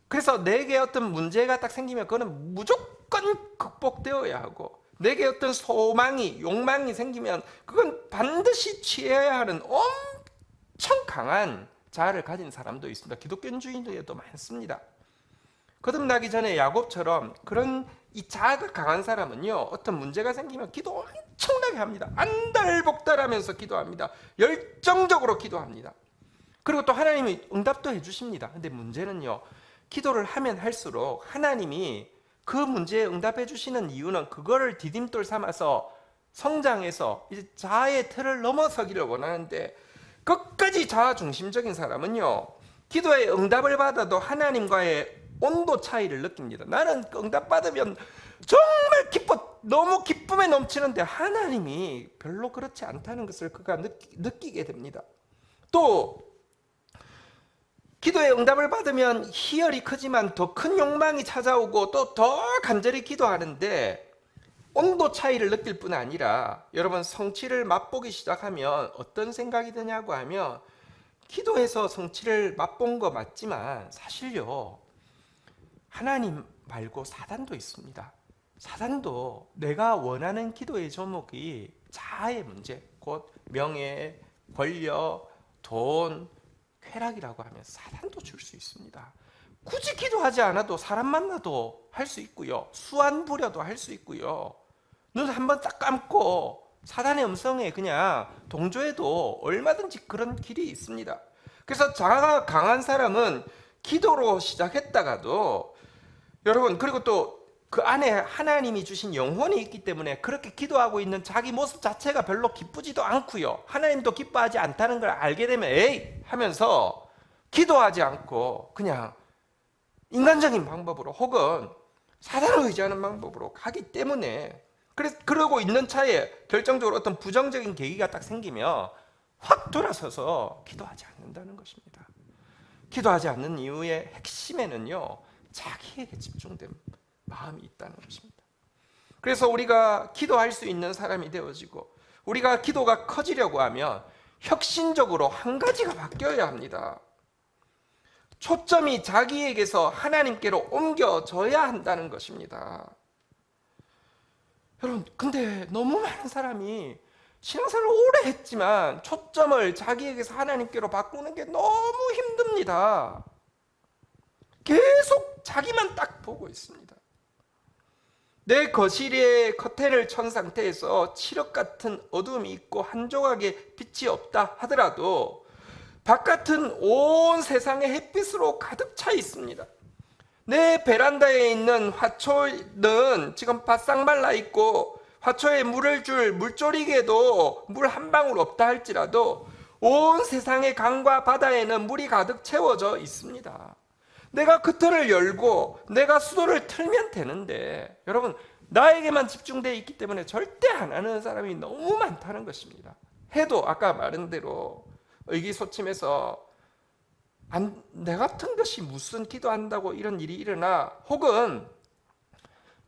[SPEAKER 1] 그래서 내게 어떤 문제가 딱 생기면 그거는 무조건 극복되어야 하고, 내게 어떤 소망이, 욕망이 생기면 그건 반드시 취해야 하는 엄청 강한 자아를 가진 사람도 있습니다. 기독교인주의에도 많습니다. 거듭나기 전에 야곱처럼 그런 이 자아가 강한 사람은요, 어떤 문제가 생기면 기도 엄청나게 합니다. 안달복달하면서 기도합니다. 열정적으로 기도합니다. 그리고 또 하나님이 응답도 해주십니다. 근데 문제는요, 기도를 하면 할수록 하나님이 그 문제에 응답해 주시는 이유는 그거를 디딤돌 삼아서 성장해서 이제 자아의 틀을 넘어서기를 원하는데, 끝까지 자아 중심적인 사람은요, 기도에 응답을 받아도 하나님과의 온도 차이를 느낍니다. 나는 응답 받으면 정말 너무 기쁨에 넘치는데 하나님이 별로 그렇지 않다는 것을 그가 느끼게 됩니다. 또 기도에 응답을 받으면 희열이 크지만 더 큰 욕망이 찾아오고 또 더 간절히 기도하는데, 온도 차이를 느낄 뿐 아니라 여러분, 성취를 맛보기 시작하면 어떤 생각이 드냐고 하면, 기도해서 성취를 맛본 거 맞지만 사실요, 하나님 말고 사단도 있습니다. 사단도 내가 원하는 기도의 제목이 자아의 문제, 곧 명예, 권력, 돈, 쾌락이라고 하면 사단도 줄 수 있습니다. 굳이 기도하지 않아도 사람 만나도 할 수 있고요, 수완 부려도 할 수 있고요, 눈 한번 딱 감고 사단의 음성에 그냥 동조해도 얼마든지 그런 길이 있습니다. 그래서 자아가 강한 사람은 기도로 시작했다가도 여러분, 그리고 또 그 안에 하나님이 주신 영혼이 있기 때문에 그렇게 기도하고 있는 자기 모습 자체가 별로 기쁘지도 않고요, 하나님도 기뻐하지 않다는 걸 알게 되면 에이 하면서 기도하지 않고 그냥 인간적인 방법으로 혹은 사단을 의지하는 방법으로 가기 때문에, 그러고 있는 차에 결정적으로 어떤 부정적인 계기가 딱 생기면 확 돌아서서 기도하지 않는다는 것입니다. 기도하지 않는 이유의 핵심에는요, 자기에게 집중된 마음이 있다는 것입니다. 그래서 우리가 기도할 수 있는 사람이 되어지고, 우리가 기도가 커지려고 하면 혁신적으로 한 가지가 바뀌어야 합니다. 초점이 자기에게서 하나님께로 옮겨져야 한다는 것입니다. 여러분, 근데 너무 많은 사람이 신앙생활을 오래 했지만 초점을 자기에게서 하나님께로 바꾸는 게 너무 힘듭니다. 계속 자기만 딱 보고 있습니다. 내 거실에 커튼을 천 상태에서 칠흑 같은 어둠이 있고 한 조각의 빛이 없다 하더라도 바깥은 온 세상의 햇빛으로 가득 차 있습니다. 내 베란다에 있는 화초는 지금 바싹 말라 있고 화초에 물을 줄 물조리개도 물 한 방울 없다 할지라도 온 세상의 강과 바다에는 물이 가득 채워져 있습니다. 내가 그 틀을 열고 내가 수도를 틀면 되는데, 여러분, 나에게만 집중되어 있기 때문에 절대 안 하는 사람이 너무 많다는 것입니다. 해도 아까 말한 대로 의기소침해서 내 같은 것이 무슨 기도한다고 이런 일이 일어나, 혹은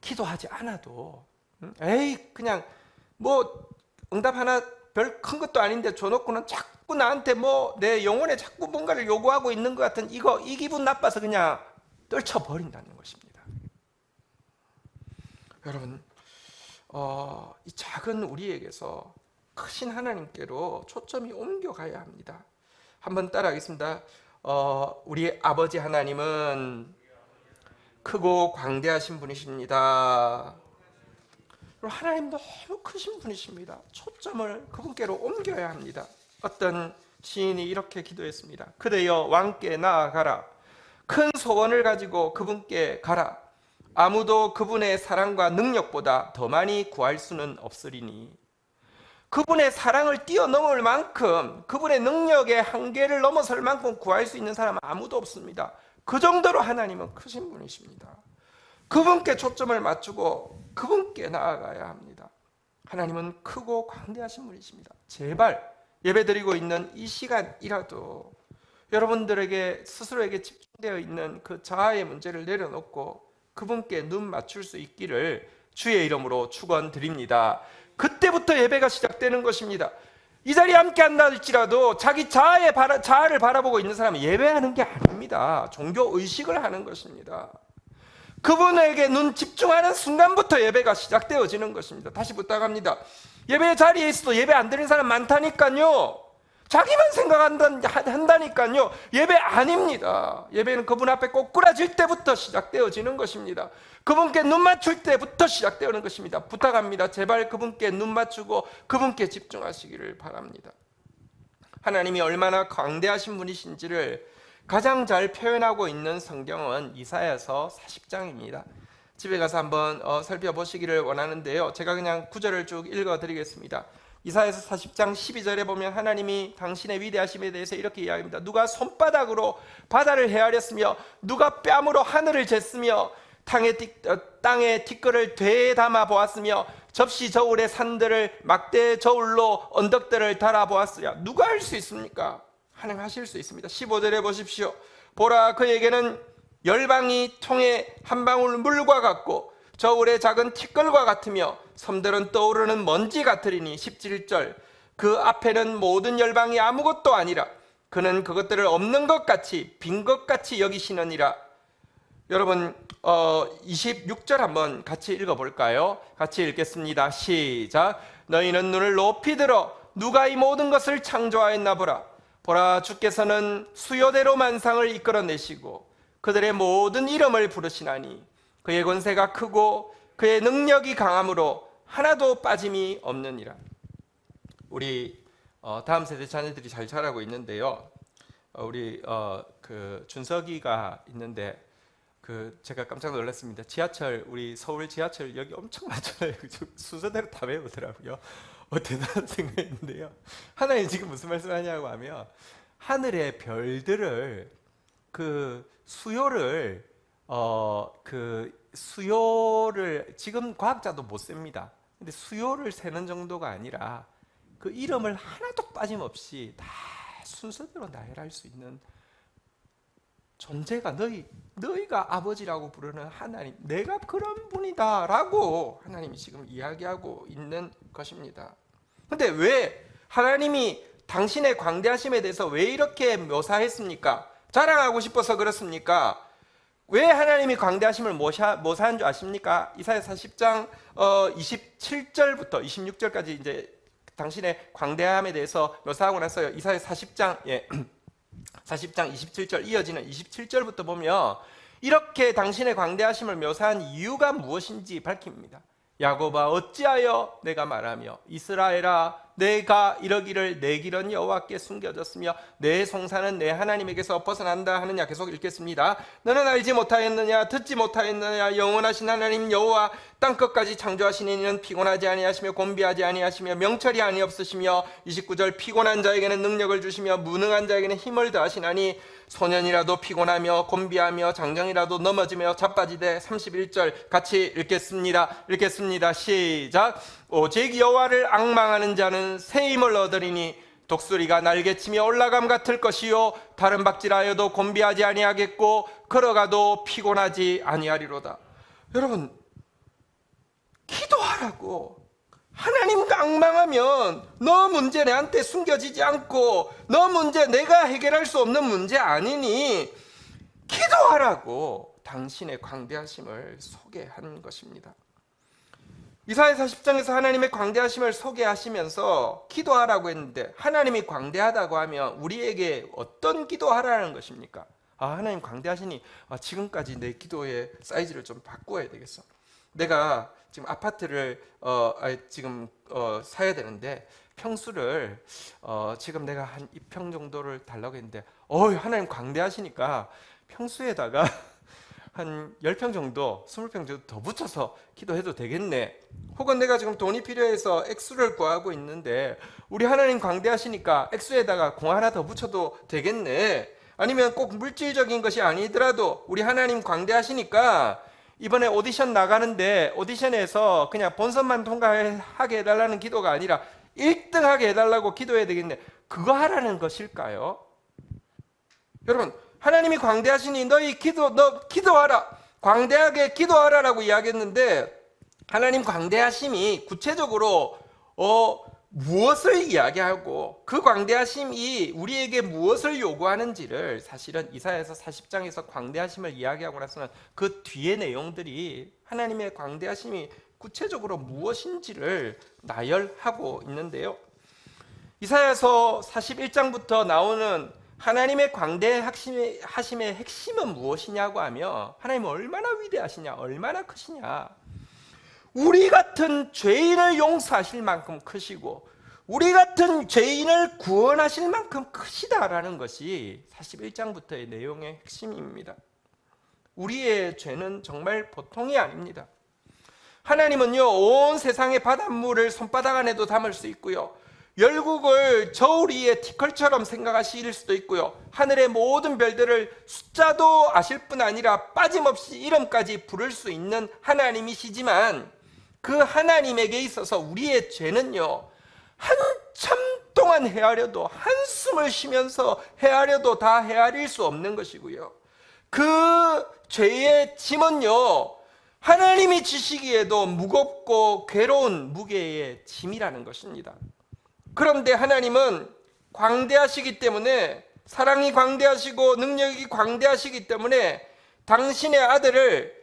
[SPEAKER 1] 기도하지 않아도 에이 그냥 뭐 응답 하나 별 큰 것도 아닌데 줘놓고는 자꾸 나한테 뭐 내 영혼에 자꾸 뭔가를 요구하고 있는 것 같은 이 기분 나빠서 그냥 떨쳐버린다는 것입니다. 여러분, 이 작은 우리에게서 크신 하나님께로 초점이 옮겨가야 합니다. 한번 따라하겠습니다. 우리 아버지 하나님은 크고 광대하신 분이십니다. 하나님 너무 크신 분이십니다. 초점을 그분께로 옮겨야 합니다. 어떤 시인이 이렇게 기도했습니다. 그대여 왕께 나아가라. 큰 소원을 가지고 그분께 가라. 아무도 그분의 사랑과 능력보다 더 많이 구할 수는 없으리니. 그분의 사랑을 뛰어넘을 만큼, 그분의 능력의 한계를 넘어설 만큼 구할 수 있는 사람은 아무도 없습니다. 그 정도로 하나님은 크신 분이십니다. 그분께 초점을 맞추고 그분께 나아가야 합니다. 하나님은 크고 광대하신 분이십니다. 제발 예배드리고 있는 이 시간이라도 여러분들에게 스스로에게 집중되어 있는 그 자아의 문제를 내려놓고 그분께 눈 맞출 수 있기를 주의 이름으로 축원드립니다. 그때부터 예배가 시작되는 것입니다. 이 자리에 함께 한다 할지라도 자기 자아를 바라보고 있는 사람은 예배하는 게 아닙니다. 종교 의식을 하는 것입니다. 그분에게 눈 집중하는 순간부터 예배가 시작되어지는 것입니다. 다시 부탁합니다. 예배 자리에 있어도 예배 안 드리는 사람 많다니까요. 자기만 생각한다니까요. 예배 아닙니다. 예배는 그분 앞에 꼬꾸라질 때부터 시작되어지는 것입니다. 그분께 눈 맞출 때부터 시작되는 것입니다. 부탁합니다. 제발 그분께 눈 맞추고 그분께 집중하시기를 바랍니다. 하나님이 얼마나 광대하신 분이신지를 가장 잘 표현하고 있는 성경은 이사야서 40장입니다. 집에 가서 한번 살펴보시기를 원하는데요. 제가 그냥 구절을 쭉 읽어드리겠습니다. 이사야서 40장 12절에 보면 하나님이 당신의 위대하심에 대해서 이렇게 이야기합니다. 누가 손바닥으로 바다를 헤아렸으며 누가 뺨으로 하늘을 쟀으며 땅에 티끌을 되담아 보았으며 접시 저울의 산들을 막대 저울로 언덕들을 달아 보았으랴. 누가 할 수 있습니까? 하나님 하실 수 있습니다. 15절에 보십시오. 보라, 그에게는 열방이 통에 한 방울 물과 같고 저울의 작은 티끌과 같으며 섬들은 떠오르는 먼지 같으리니. 17절, 그 앞에는 모든 열방이 아무것도 아니라 그는 그것들을 없는 것 같이 빈 것 같이 여기시느니라. 여러분 26절 한번 같이 읽어볼까요? 같이 읽겠습니다. 시작. 너희는 눈을 높이 들어 누가 이 모든 것을 창조하였나 보라. 보라, 주께서는 수요대로 만상을 이끌어내시고 그들의 모든 이름을 부르시나니 그의 권세가 크고 그의 능력이 강함으로 하나도 빠짐이 없느니라. 우리 다음 세대 자녀들이 잘 자라고 있는데요. 우리 그 준석이가 있는데 제가 깜짝 놀랐습니다. 우리 서울 지하철 여기 엄청 많잖아요. 순서대로 다 외우더라고요. 대단한 생각인데요. 하나님 지금 무슨 말씀하냐고 하면 하늘의 별들을 수요를 지금 과학자도 못 셉니다. 근데 수요를 세는 정도가 아니라 그 이름을 하나도 빠짐없이 다 순서대로 나열할 수 있는 존재가 너희가 아버지라고 부르는 하나님, 내가 그런 분이다라고 하나님이 지금 이야기하고 있는 것입니다. 근데 왜 하나님이 당신의 광대하심에 대해서 왜 이렇게 묘사했습니까? 자랑하고 싶어서 그렇습니까? 왜 하나님이 광대하심을 묘사한 줄 아십니까? 이사야 40장 27절부터 26절까지 이제 당신의 광대함에 대해서 묘사하고 나서 이사야 40장 27절 이어지는 27절부터 보면 이렇게 당신의 광대하심을 묘사한 이유가 무엇인지 밝힙니다. 야곱아, 어찌하여 내가 말하며 이스라엘아, 내가 이러기를 내 길은 여호와께 숨겨졌으며 내 송사는 내 하나님에게서 벗어난다 하느냐. 계속 읽겠습니다. 너는 알지 못하였느냐, 듣지 못하였느냐. 영원하신 하나님 여호와 땅끝까지 창조하신 이는 피곤하지 아니하시며 곤비하지 아니하시며 명철이 아니없으시며. 29절, 피곤한 자에게는 능력을 주시며 무능한 자에게는 힘을 더하시나니 소년이라도 피곤하며 곤비하며 장정이라도 넘어지며 자빠지되. 31절 같이 읽겠습니다. 시작. 오직 여호와를 앙망하는 자는 새 힘을 얻으리니 독수리가 날개치며 올라감 같을 것이요 다른 박질하여도 곤비하지 아니하겠고 걸어가도 피곤하지 아니하리로다. 여러분, 기도하라고. 하나님과 앙망하면 너 문제 내한테 숨겨지지 않고 너 문제 내가 해결할 수 없는 문제 아니니 기도하라고 당신의 광대하심을 소개한 것입니다. 이사야 40장에서 하나님의 광대하심을 소개하시면서 기도하라고 했는데 하나님이 광대하다고 하면 우리에게 어떤 기도하라는 것입니까? 하나님 광대하시니 지금까지 내 기도의 사이즈를 좀 바꿔야 되겠어. 내가 지금 아파트를 사야 되는데 평수를 지금 내가 한 2평 정도를 달라고 했는데 하나님 광대하시니까 평수에다가 한 10평 정도, 20평 정도 더 붙여서 기도해도 되겠네. 혹은 내가 지금 돈이 필요해서 액수를 구하고 있는데 우리 하나님 광대하시니까 액수에다가 공 하나 더 붙여도 되겠네. 아니면 꼭 물질적인 것이 아니더라도 우리 하나님 광대하시니까 이번에 오디션 나가는데 오디션에서 그냥 본선만 통과하게 해달라는 기도가 아니라 1등하게 해달라고 기도해야 되겠네. 그거 하라는 것일까요? 여러분, 하나님이 광대하시니 너 기도하라, 광대하게 기도하라라고 이야기했는데 하나님 광대하심이 구체적으로 무엇을 이야기하고 그 광대하심이 우리에게 무엇을 요구하는지를 사실은 이사야서 40장에서 광대하심을 이야기하고 나서는 그 뒤의 내용들이 하나님의 광대하심이 구체적으로 무엇인지를 나열하고 있는데요. 이사야서 41장부터 나오는 하나님의 광대하심의 핵심은 무엇이냐고 하면 하나님은 얼마나 위대하시냐, 얼마나 크시냐, 우리 같은 죄인을 용서하실 만큼 크시고 우리 같은 죄인을 구원하실 만큼 크시다라는 것이 41장부터의 내용의 핵심입니다. 우리의 죄는 정말 보통이 아닙니다. 하나님은요, 온 세상의 바닷물을 손바닥 안에도 담을 수 있고요, 열국을 저울 위에 티끌처럼 생각하실 수도 있고요, 하늘의 모든 별들을 숫자도 아실 뿐 아니라 빠짐없이 이름까지 부를 수 있는 하나님이시지만 그 하나님에게 있어서 우리의 죄는요, 한참 동안 헤아려도, 한숨을 쉬면서 헤아려도 다 헤아릴 수 없는 것이고요, 그 죄의 짐은요, 하나님이 지시기에도 무겁고 괴로운 무게의 짐이라는 것입니다. 그런데 하나님은 광대하시기 때문에, 사랑이 광대하시고 능력이 광대하시기 때문에 당신의 아들을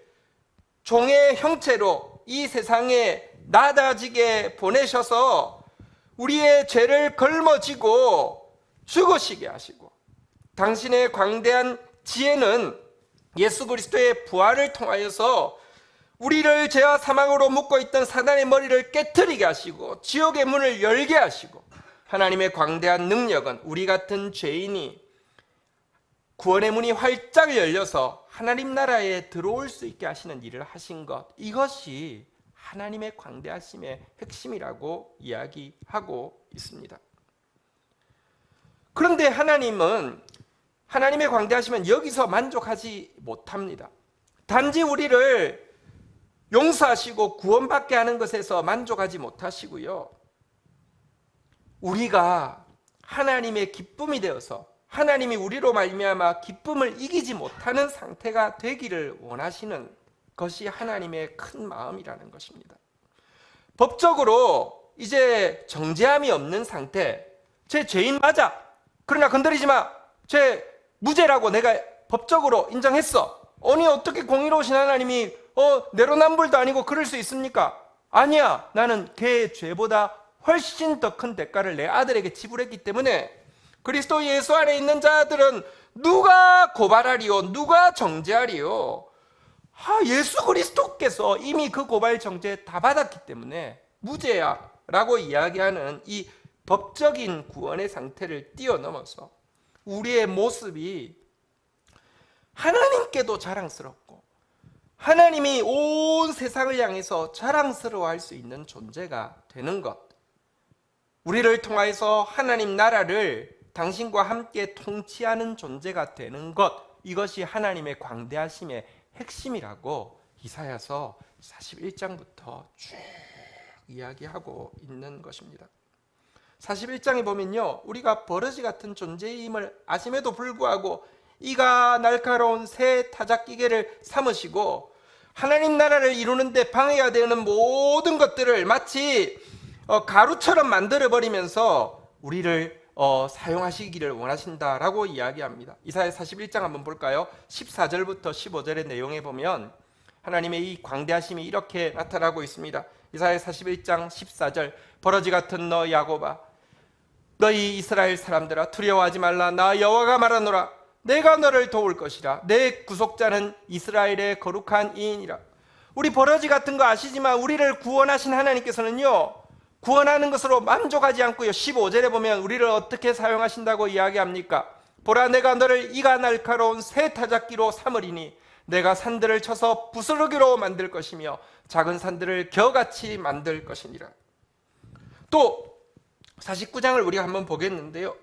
[SPEAKER 1] 종의 형체로 이 세상에 낮아지게 보내셔서 우리의 죄를 걸머지고 죽으시게 하시고, 당신의 광대한 지혜는 예수 그리스도의 부활을 통하여서 우리를 죄와 사망으로 묶고 있던 사단의 머리를 깨트리게 하시고 지옥의 문을 열게 하시고, 하나님의 광대한 능력은 우리 같은 죄인이 구원의 문이 활짝 열려서 하나님 나라에 들어올 수 있게 하시는 일을 하신 것, 이것이 하나님의 광대하심의 핵심이라고 이야기하고 있습니다. 그런데 하나님은, 하나님의 광대하심은 여기서 만족하지 못합니다. 단지 우리를 용서하시고 구원받게 하는 것에서 만족하지 못하시고요, 우리가 하나님의 기쁨이 되어서 하나님이 우리로 말미암아 기쁨을 이기지 못하는 상태가 되기를 원하시는 것이 하나님의 큰 마음이라는 것입니다. 법적으로 이제 정죄함이 없는 상태, 제 죄인 맞아, 그러나 건드리지 마, 제 무죄라고 내가 법적으로 인정했어. 아니 어떻게 공의로우신 하나님이 내로남불도 아니고 그럴 수 있습니까? 아니야, 나는 걔의 죄보다 훨씬 더 큰 대가를 내 아들에게 지불했기 때문에 그리스도 예수 안에 있는 자들은 누가 고발하리요, 누가 정죄하리요? 예수 그리스도께서 이미 그 고발 정죄 다 받았기 때문에 무죄야 라고 이야기하는 이 법적인 구원의 상태를 뛰어넘어서 우리의 모습이 하나님께도 자랑스럽고 하나님이 온 세상을 향해서 자랑스러워할 수 있는 존재가 되는 것, 우리를 통하여서 하나님 나라를 당신과 함께 통치하는 존재가 되는 것, 이것이 하나님의 광대하심의 핵심이라고 이사야서 41장부터 쭉 이야기하고 있는 것입니다. 41장에 보면요, 우리가 버러지 같은 존재임을 아심에도 불구하고 이가 날카로운 새 타작기계를 삼으시고 하나님 나라를 이루는데 방해가 되는 모든 것들을 마치 가루처럼 만들어버리면서 우리를 사용하시기를 원하신다라고 이야기합니다. 이사야 41장 한번 볼까요? 14절부터 15절의 내용에 보면 하나님의 이 광대하심이 이렇게 나타나고 있습니다. 이사야 41장 14절, 버러지 같은 너 야곱아, 너희 이스라엘 사람들아, 두려워하지 말라. 나 여호와가 말하노라. 내가 너를 도울 것이라. 내 구속자는 이스라엘의 거룩한 이인이라. 우리 버러지 같은 거 아시지만 우리를 구원하신 하나님께서는요, 구원하는 것으로 만족하지 않고요. 15절에 보면 우리를 어떻게 사용하신다고 이야기합니까? 보라, 내가 너를 이가 날카로운 새 타작기로 삼으리니 내가 산들을 쳐서 부스러기로 만들 것이며 작은 산들을 겨같이 만들 것이니라. 또 49장을 우리가 한번 보겠는데요,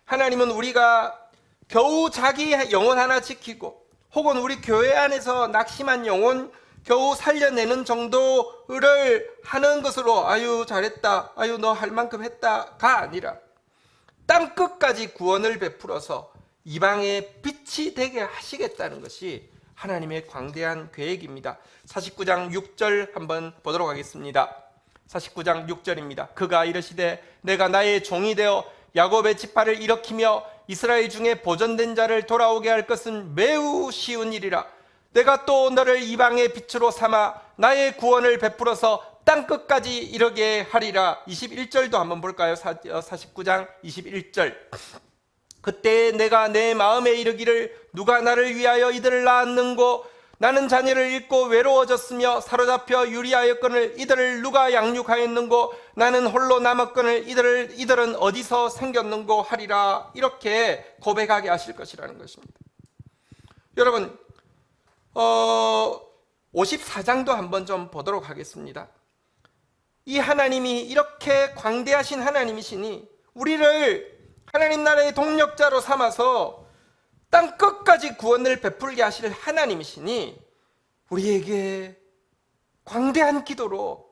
[SPEAKER 1] 하나님은 우리가 겨우 자기 영혼 하나 지키고 혹은 우리 교회 안에서 낙심한 영혼 겨우 살려내는 정도를 하는 것으로 아유 잘했다, 아유 너 할 만큼 했다가 아니라 땅끝까지 구원을 베풀어서 이방의 빛이 되게 하시겠다는 것이 하나님의 광대한 계획입니다. 49장 6절 한번 보도록 하겠습니다. 49장 6절입니다. 그가 이르시되 내가 나의 종이 되어 야곱의 지파를 일으키며 이스라엘 중에 보존된 자를 돌아오게 할 것은 매우 쉬운 일이라. 내가 또 너를 이방의 빛으로 삼아 나의 구원을 베풀어서 땅끝까지 이르게 하리라. 21절도 한번 볼까요? 49장 21절. 그때 내가 내 마음에 이르기를 누가 나를 위하여 이들을 낳았는고 나는 자녀를 잃고 외로워졌으며 사로잡혀 유리하였거늘 이들을 누가 양육하였는고 나는 홀로 남았거늘 이들은 어디서 생겼는고 하리라. 이렇게 고백하게 하실 것이라는 것입니다. 여러분 54장도 한번 좀 보도록 하겠습니다. 이 하나님이 이렇게 광대하신 하나님이시니 우리를 하나님 나라의 동력자로 삼아서 땅 끝까지 구원을 베풀게 하실 하나님이시니 우리에게 광대한 기도로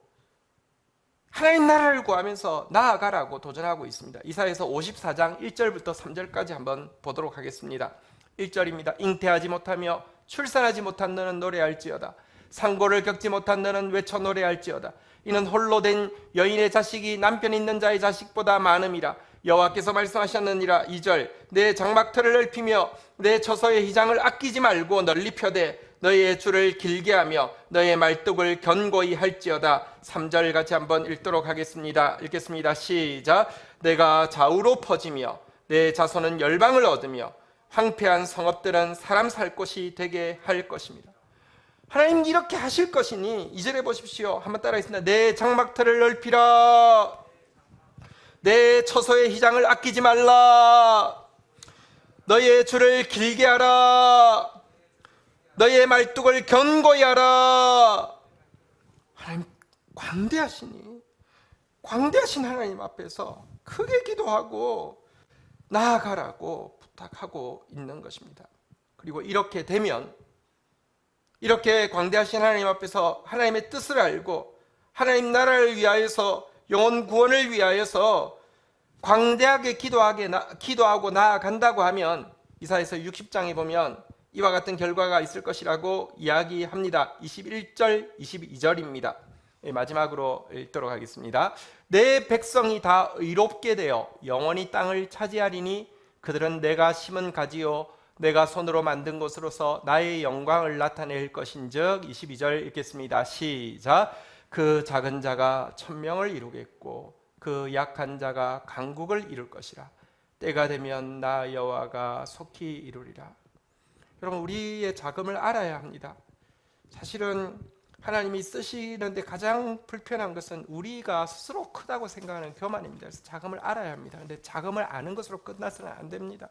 [SPEAKER 1] 하나님 나라를 구하면서 나아가라고 도전하고 있습니다. 이사야서 54장 1절부터 3절까지 한번 보도록 하겠습니다. 1절입니다. 잉태하지 못하며 출산하지 못한 너는 노래할지어다. 상고를 겪지 못한 너는 외쳐 노래할지어다. 이는 홀로 된 여인의 자식이 남편 있는 자의 자식보다 많음이라. 여호와께서 말씀하셨느니라. 2절. 내 장막터를 넓히며 내 처소의 휘장을 아끼지 말고 널리 펴되 너의 줄을 길게 하며 너의 말뚝을 견고히 할지어다. 3절 같이 한번 읽도록 하겠습니다. 읽겠습니다. 시작. 내가 좌우로 퍼지며 내 자손은 열방을 얻으며 황폐한 성읍들은 사람 살 곳이 되게 할 것입니다. 하나님 이렇게 하실 것이니 2절에 보십시오. 한번 따라하겠습니다. 내 장막터를 넓히라. 내 처소의 휘장을 아끼지 말라. 너의 줄을 길게 하라. 너의 말뚝을 견고히 하라. 하나님 광대하시니 광대하신 하나님 앞에서 크게 기도하고 나아가라고 부탁하고 있는 것입니다. 그리고 이렇게 되면 이렇게 광대하신 하나님 앞에서 하나님의 뜻을 알고 하나님 나라를 위하여서 영혼 구원을 위하여서 광대하게 기도하고 나아간다고 하면 이사야서 60장에 보면 이와 같은 결과가 있을 것이라고 이야기합니다. 21절, 22절입니다. 마지막으로 읽도록 하겠습니다. 내 백성이 다 의롭게 되어 영원히 땅을 차지하리니 그들은 내가 심은 가지요 내가 손으로 만든 것으로서 나의 영광을 나타낼 것인즉. 22절 읽겠습니다. 시작. 그 작은 자가 천명을 이루겠고 그 약한 자가 강국을 이룰 것이라. 때가 되면 나 여호와가 속히 이루리라. 여러분 우리의 자금을 알아야 합니다. 사실은 하나님이 쓰시는데 가장 불편한 것은 우리가 스스로 크다고 생각하는 교만입니다. 그래서 자금을 알아야 합니다. 그런데 자금을 아는 것으로 끝나서는 안 됩니다.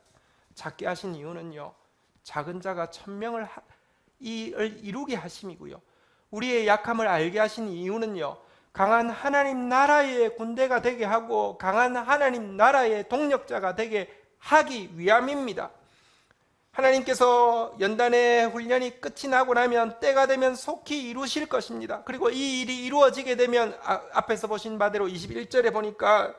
[SPEAKER 1] 작게 하신 이유는요, 작은 자가 천명을 이루게 하심이고요, 우리의 약함을 알게 하신 이유는요, 강한 하나님 나라의 군대가 되게 하고 강한 하나님 나라의 동력자가 되게 하기 위함입니다. 하나님께서 연단의 훈련이 끝이 나고 나면 때가 되면 속히 이루실 것입니다. 그리고 이 일이 이루어지게 되면 앞에서 보신 바대로 21절에 보니까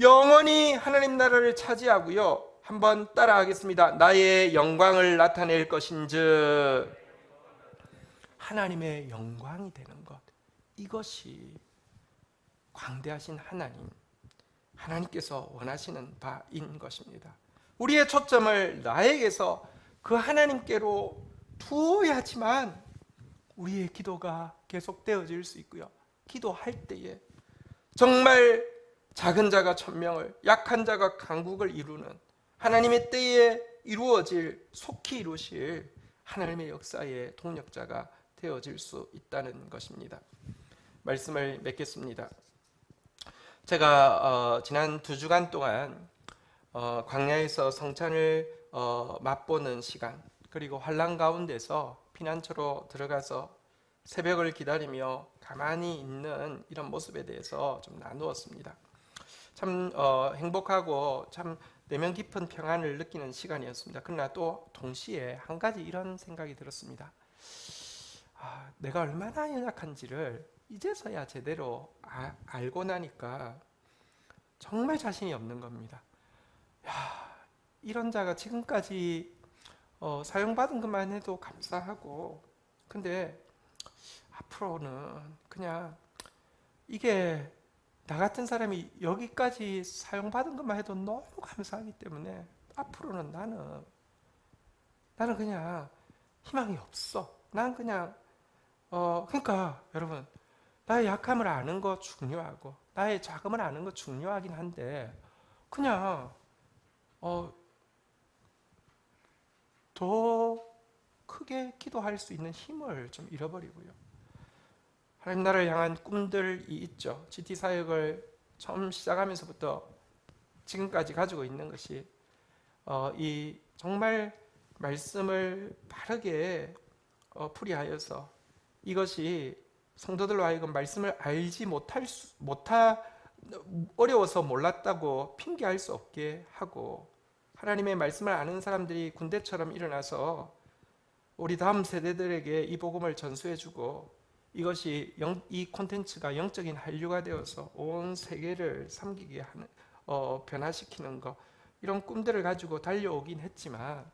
[SPEAKER 1] 영원히 하나님 나라를 차지하고요, 한번 따라하겠습니다. 나의 영광을 나타낼 것인즉. 하나님의 영광이 되는 것, 이것이 광대하신 하나님께서 원하시는 바인 것입니다. 우리의 초점을 나에게서 그 하나님께로 두어야지만 우리의 기도가 계속되어질 수 있고요, 기도할 때에 정말 작은 자가 천명을, 약한 자가 강국을 이루는 하나님의 때에 이루어질, 속히 이루실 하나님의 역사의 동력자가 되어질 수 있다는 것입니다. 말씀을 맺겠습니다. 제가 지난 2주간 동안 광야에서 성찬을 맛보는 시간, 그리고 환란 가운데서 피난처로 들어가서 새벽을 기다리며 가만히 있는 이런 모습에 대해서 좀 나누었습니다. 참 행복하고 참 내면 깊은 평안을 느끼는 시간이었습니다. 그러나 또 동시에 한 가지 이런 생각이 들었습니다. 내가 얼마나 연약한지를 이제서야 제대로 알고 나니까 정말 자신이 없는 겁니다. 이런 자가 지금까지 사용받은 것만 해도 감사하고, 근데 앞으로는 그냥 이게 나 같은 사람이 여기까지 사용받은 것만 해도 너무 감사하기 때문에 앞으로는 나는 그냥 희망이 없어. 난 그냥 그러니까 여러분, 나의 약함을 아는 거 중요하고 나의 자금을 아는 거 중요하긴 한데 그냥 더 크게 기도할 수 있는 힘을 좀 잃어버리고요. 하나님 나라를 향한 꿈들이 있죠. GT 사역을 처음 시작하면서부터 지금까지 가지고 있는 것이 이 정말 말씀을 바르게 풀이하여서 이것이 성도들로 하여금 말씀을 알지 어려워서 몰랐다고 핑계할 수 없게 하고, 하나님의 말씀을 아는 사람들이 군대처럼 일어나서 우리 다음 세대들에게 이 복음을 전수해주고, 이것이 이 콘텐츠가 영적인 한류가 되어서 온 세계를 섬기게 하는 변화시키는 것, 이런 꿈들을 가지고 달려오긴 했지만,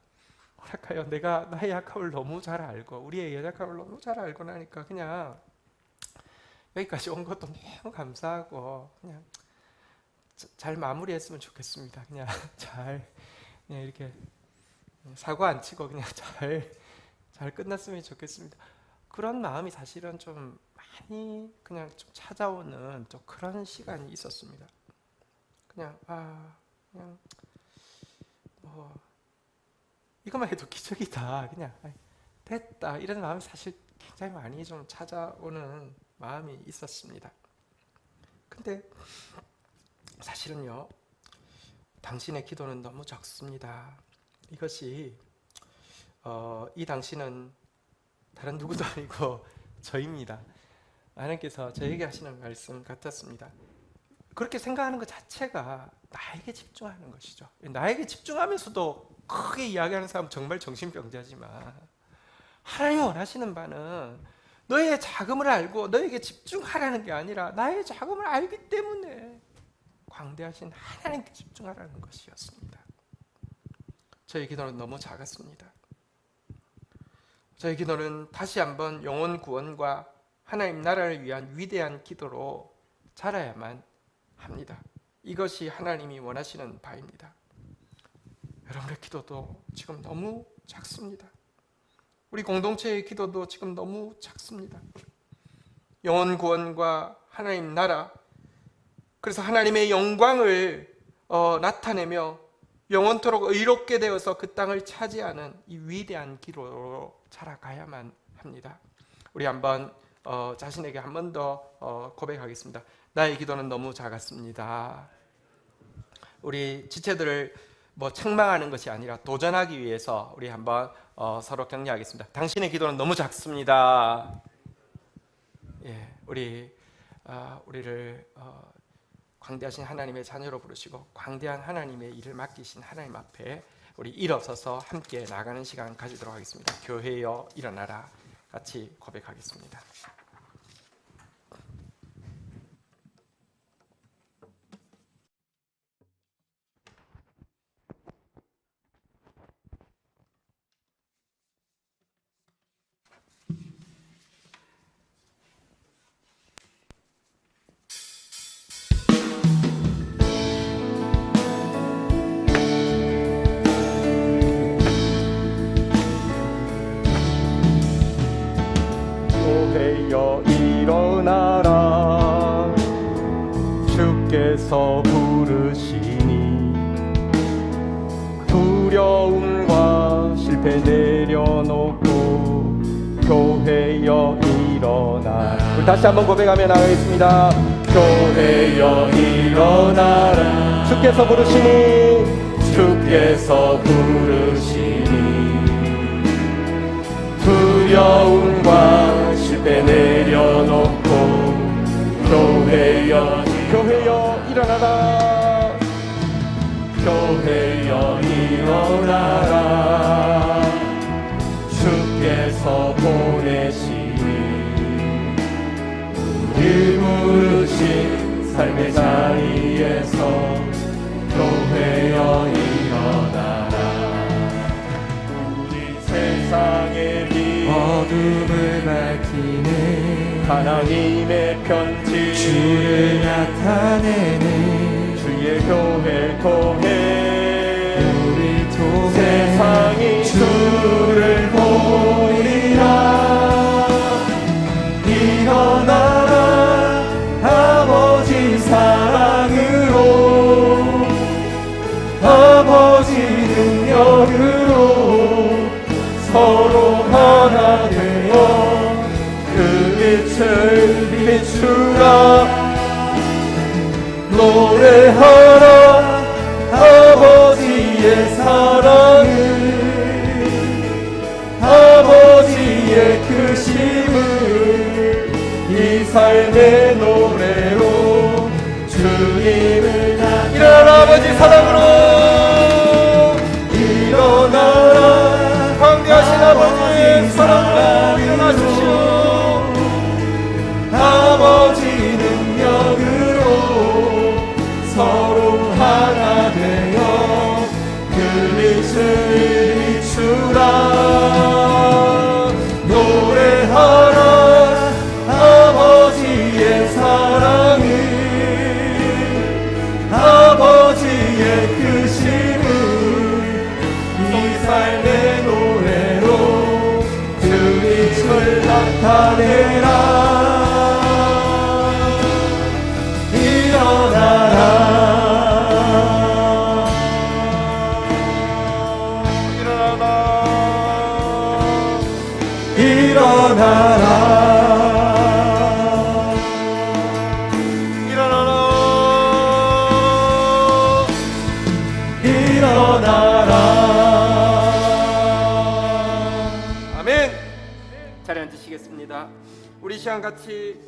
[SPEAKER 1] 뭐랄까요, 내가 나의 약함을 너무 잘 알고 우리의 연약함을 너무 잘 알고 나니까 그냥 여기까지 온 것도 너무 감사하고 그냥 잘 마무리했으면 좋겠습니다. 그냥 그냥 이렇게 사고 안 치고 그냥 잘 끝났으면 좋겠습니다. 그런 마음이 사실은 좀 많이 그냥 좀 찾아오는 좀 그런 시간이 있었습니다. 그냥 그냥 이것만 해도 기적이다, 그냥 됐다, 이런 마음이 사실 굉장히 많이 좀 찾아오는 마음이 있었습니다. 근데 사실은요, 당신의 기도는 너무 작습니다. 이것이 이 당신은 다른 누구도 아니고 저입니다. 하나님께서 저에게 하시는 말씀 같았습니다. 그렇게 생각하는 것 자체가 나에게 집중하는 것이죠. 나에게 집중하면서도 크게 이야기하는 사람 정말 정신병자지만, 하나님이 원하시는 바는 너의 자금을 알고 너에게 집중하라는 게 아니라 나의 자금을 알기 때문에 광대하신 하나님께 집중하라는 것이었습니다. 저의 기도는 너무 작았습니다. 저의 기도는 다시 한번 영혼 구원과 하나님 나라를 위한 위대한 기도로 자라야만 합니다. 이것이 하나님이 원하시는 바입니다. 여러분의 기도도 지금 너무 작습니다. 우리 공동체의 기도도 지금 너무 작습니다. 영혼 구원과 하나님 나라, 그래서 하나님의 영광을 나타내며 영원토록 의롭게 되어서 그 땅을 차지하는 이 위대한 기도로 자라가야만 합니다. 우리 한번 자신에게 한 번 더 고백하겠습니다. 나의 기도는 너무 작았습니다. 우리 지체들을 책망하는 것이 아니라 도전하기 위해서 우리 한번 서로 격려하겠습니다. 당신의 기도는 너무 작습니다. 우리를 광대하신 하나님의 자녀로 부르시고 광대한 하나님의 일을 맡기신 하나님 앞에 우리 일어서서 함께 나가는 시간 가지도록 하겠습니다. 교회여 일어나라, 같이 고백하겠습니다.
[SPEAKER 3] 교회여 일어나라, 주께서 부르시니 두려움과 실패 내려놓고 교회여 일어나라.
[SPEAKER 1] 우리 다시 한번 고백하며 나가겠습니다.
[SPEAKER 3] 교회여 일어나라
[SPEAKER 1] 주께서 부르시니
[SPEAKER 3] 주께서 부르시니 두려움과 실패 내려놓고 교회여
[SPEAKER 1] 일어나라
[SPEAKER 3] 교회여 일어나라 주께서 보내시니 우리 부르신 삶의 자리에서 교회여 일어나라 우리 세상의 빛
[SPEAKER 2] 어둠을 밝히는
[SPEAKER 3] 하나님의 편지
[SPEAKER 2] 주를 나타내는
[SPEAKER 3] 주의 교회
[SPEAKER 2] 우리 통해
[SPEAKER 3] 세상이 주를 보리라 일어나라 아버지 사랑으로 아버지 능력으로 서로 하나 되어 그 빛을 비추라 노래하라 아버지의 사랑을 아버지의 크심을 이 삶의 노래로 주님을
[SPEAKER 1] 일어나라 아버지 사랑으로
[SPEAKER 3] 일어나라
[SPEAKER 1] 광대하신 아버지의 사랑으로 일어나십시오.
[SPEAKER 3] 아버지 능력으로 서로 하나 되어 그 빛을 비추라 노래하라 아버지의 사랑을 아버지의 크심을 이 삶의 노래로 그 빛을 나타내라 일어나라 일어나라 일어나라
[SPEAKER 1] 아멘. 자리에 앉으시겠습니다. 우리 시간 같이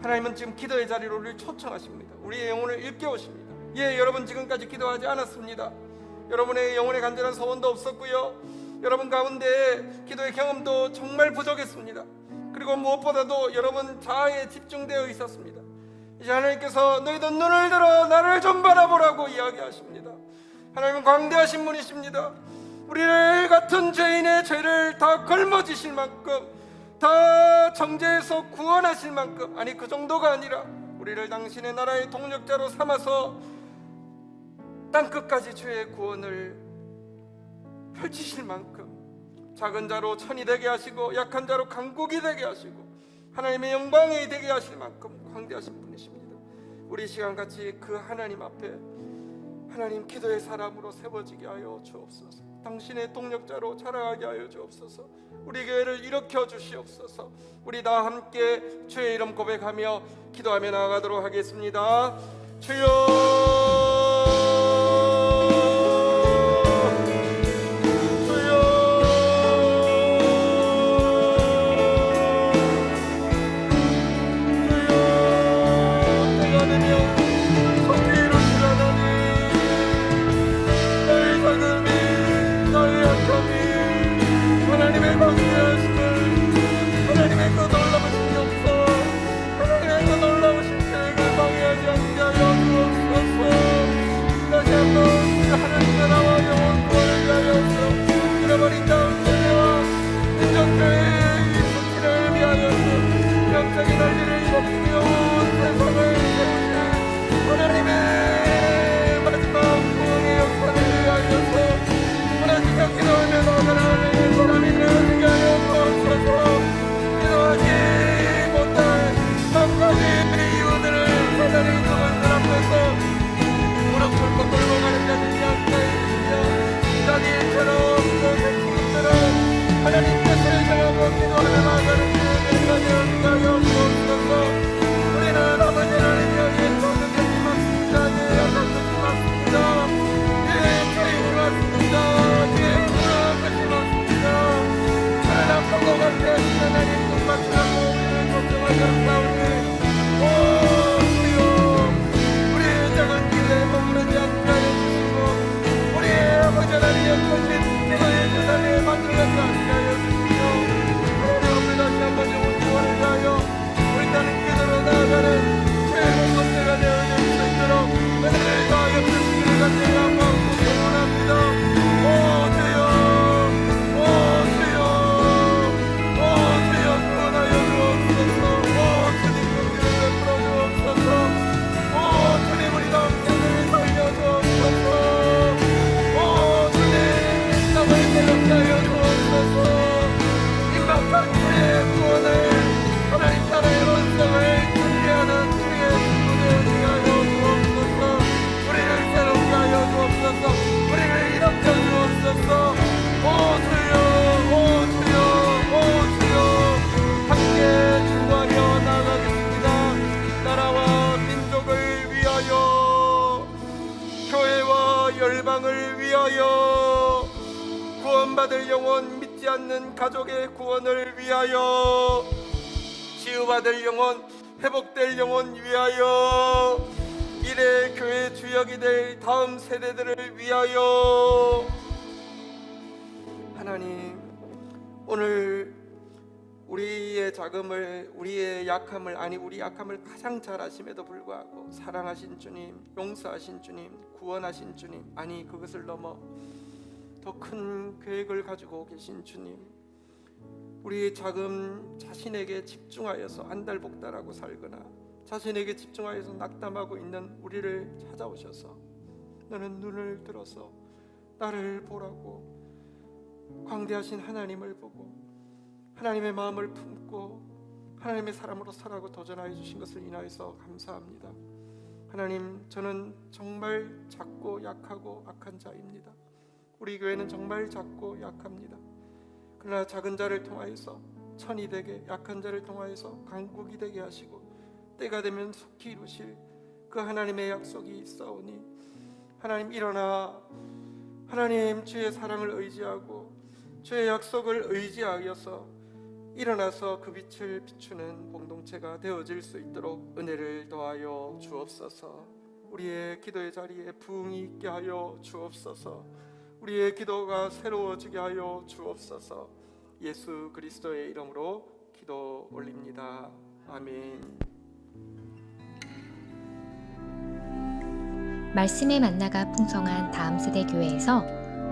[SPEAKER 1] 하나님은 지금 기도의 자리로 우리를 초청하십니다. 우리의 영혼을 일깨우십니다. 예, 여러분 지금까지 기도하지 않았습니다. 여러분의 영혼의 간절한 소원도 없었고요. 여러분 가운데 기도의 경험도 정말 부족했습니다. 그리고 무엇보다도 여러분 자아에 집중되어 있었습니다. 이제 하나님께서 너희도 눈을 들어 나를 좀 바라보라고 이야기하십니다. 하나님은 광대하신 분이십니다. 우리를 같은 죄인의 죄를 다 걸머지실 만큼, 다 정죄해서 구원하실 만큼, 아니 그 정도가 아니라 우리를 당신의 나라의 동력자로 삼아서 땅끝까지 죄의 구원을 펼치실 만큼 작은 자로 천이 되게 하시고 약한 자로 강국이 되게 하시고 하나님의 영광이 되게 하실 만큼 광대하신 분이십니다. 우리 시간같이 그 하나님 앞에 하나님 기도의 사람으로 세워지게 하여 주옵소서. 당신의 동력자로 자라가게 하여 주옵소서. 우리 교회를 일으켜 주시옵소서. 우리 다 함께 주의 이름 고백하며 기도하며 나아가도록 하겠습니다. 주여 하나님의 그 놀라우신 계획을 방해하지 않게 하여 주옵소서.
[SPEAKER 3] 우리의 작은 길에 머무르지 않게 하여 주시고 우리의 아버지 하나님의 크신 기도의 재단에 만들어가지 않게 하여 주시며 하나님 앞에 다시 한번 영혼 구원을 위하여 우리 나는 기도로 나아가는 최고 겁대가 되어질 수 있도록 은혜를 다하여 주시기를 간절히 간구하고 소원합니다. 열방을 위하여 구원받을 영혼, 믿지 않는 가족의 구원을 위하여 치유받을 영혼, 회복될 영혼 위하여 미래 교회 주역이 될 다음 세대들을 위하여 하나님, 오늘 우리의 자금을, 우리의 약함을, 아니 우리 약함을 가장 잘 아심에도 불구하고 사랑하신 주님, 용서하신 주님, 구원하신 주님, 아니 그것을 넘어 더 큰 계획을 가지고 계신 주님, 우리의 자금 자신에게 집중하여서 안달복달하고 살거나 자신에게 집중하여서 낙담하고 있는 우리를 찾아오셔서 너는 눈을 들어서 나를 보라고 광대하신 하나님을 보고 하나님의 마음을 품고 하나님의 사람으로 살아가고 도전하여 주신 것을 인하여서 감사합니다. 하나님, 저는 정말 작고 약하고 악한 자입니다. 우리 교회는 정말 작고 약합니다. 그러나 작은 자를 통하여서 천이 되게, 약한 자를 통하여서 강국이 되게 하시고 때가 되면 속히 이루실 그 하나님의 약속이 있사오니 하나님 일어나 하나님 주의 사랑을 의지하고 주의 약속을 의지하여서 일어나서 그 빛을 비추는 공동체가 되어질 수 있도록 은혜를 더하여 주옵소서. 우리의 기도의 자리에 부흥이 있게 하여 주옵소서. 우리의 기도가 새로워지게 하여 주옵소서. 예수 그리스도의 이름으로 기도 올립니다. 아멘.
[SPEAKER 5] 말씀의 만나가 풍성한 다음세대 교회에서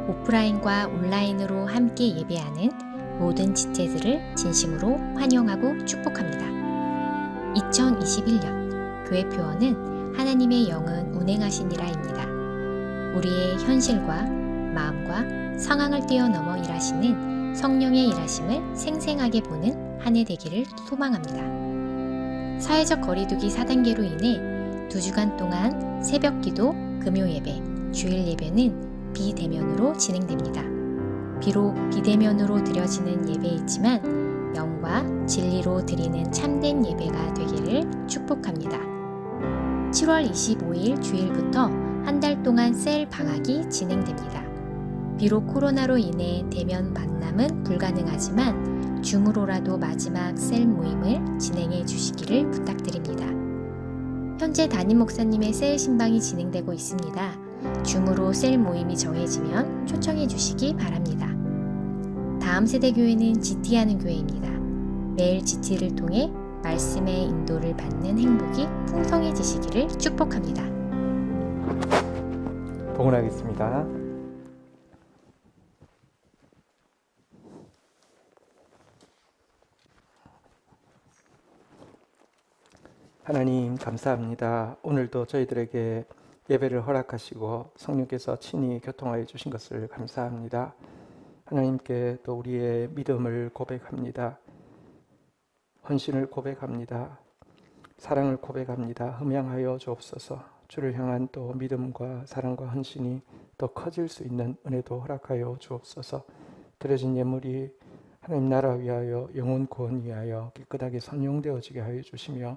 [SPEAKER 5] 오프라인과 온라인으로 함께 예배하는 모든 지체들을 진심으로 환영하고 축복합니다. 2021년 교회 표어는 하나님의 영은 운행하시니라입니다. 우리의 현실과 마음과 상황을 뛰어넘어 일하시는 성령의 일하심을 생생하게 보는 한 해 되기를 소망합니다. 사회적 거리두기 4단계로 인해 2주간 동안 새벽기도, 금요예배, 주일예배는 비대면으로 진행됩니다. 비록 비대면으로 드려지는 예배이지만 영과 진리로 드리는 참된 예배가 되기를 축복합니다. 7월 25일 주일부터 한 달 동안 셀 방학이 진행됩니다. 비록 코로나로 인해 대면 만남은 불가능하지만 줌으로라도 마지막 셀 모임을 진행해 주시기를 부탁드립니다. 현재 담임 목사님의 셀 신방이 진행되고 있습니다. 줌으로 셀 모임이 정해지면 초청해 주시기 바랍니다. 다음 세대 교회는 GT하는 교회입니다. 매일 GT를 통해 말씀의 인도를 받는 행복이 풍성해지시기를 축복합니다.
[SPEAKER 1] 봉헌하겠습니다. 하나님 감사합니다. 오늘도 저희들에게 예배를 허락하시고 성령께서 친히 교통하여 주신 것을 감사합니다. 하나님께 또 우리의 믿음을 고백합니다. 헌신을 고백합니다. 사랑을 고백합니다. 흠양하여 주옵소서. 주를 향한 또 믿음과 사랑과 헌신이 더 커질 수 있는 은혜도 허락하여 주옵소서. 드려진 예물이 하나님 나라 위하여 영혼 구원 위하여 깨끗하게 선용되어지게 하여 주시며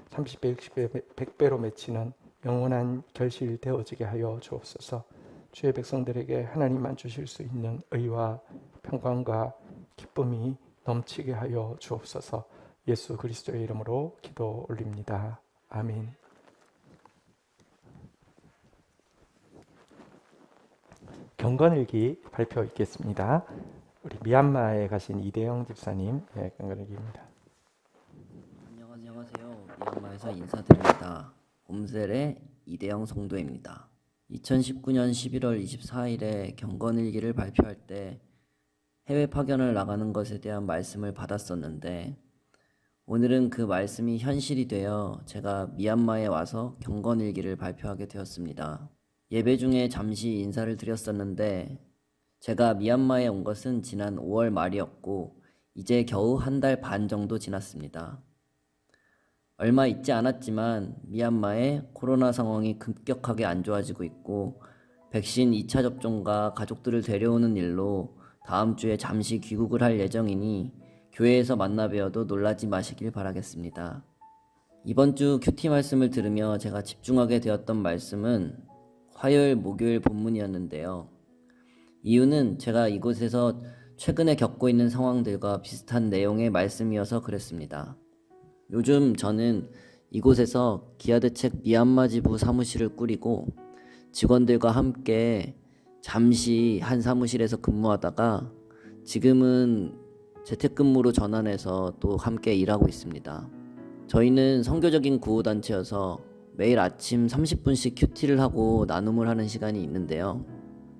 [SPEAKER 1] 30배, 60배, 100배로 맺히는 영원한 결실 되어지게 하여 주옵소서. 주의 백성들에게 하나님만 주실 수 있는 의와 평강과 기쁨이 넘치게 하여 주옵소서. 예수 그리스도의 이름으로 기도 올립니다. 아멘. 경건일기 발표 있겠습니다. 우리 미얀마에 가신 이대영 집사님, 경건일기입니다.
[SPEAKER 6] 안녕하세요. 미얀마에서 인사드립니다. 옴셀의 이대영 성도입니다. 2019년 11월 24일에 경건일기를 발표할 때 해외 파견을 나가는 것에 대한 말씀을 받았었는데 오늘은 그 말씀이 현실이 되어 제가 미얀마에 와서 경건일기를 발표하게 되었습니다. 예배 중에 잠시 인사를 드렸었는데 제가 미얀마에 온 것은 지난 5월 말이었고 이제 겨우 한 달 반 정도 지났습니다. 얼마 있지 않았지만 미얀마의 코로나 상황이 급격하게 안 좋아지고 있고 백신 2차 접종과 가족들을 데려오는 일로 다음 주에 잠시 귀국을 할 예정이니 교회에서 만나 뵈어도 놀라지 마시길 바라겠습니다. 이번 주 큐티 말씀을 들으며 제가 집중하게 되었던 말씀은 화요일, 목요일 본문이었는데요. 이유는 제가 이곳에서 최근에 겪고 있는 상황들과 비슷한 내용의 말씀이어서 그랬습니다. 요즘 저는 이곳에서 기아대책 미얀마 지부 사무실을 꾸리고 직원들과 함께 잠시 한 사무실에서 근무하다가 지금은 재택근무로 전환해서 또 함께 일하고 있습니다. 저희는 선교적인 구호단체여서 매일 아침 30분씩 큐티를 하고 나눔을 하는 시간이 있는데요.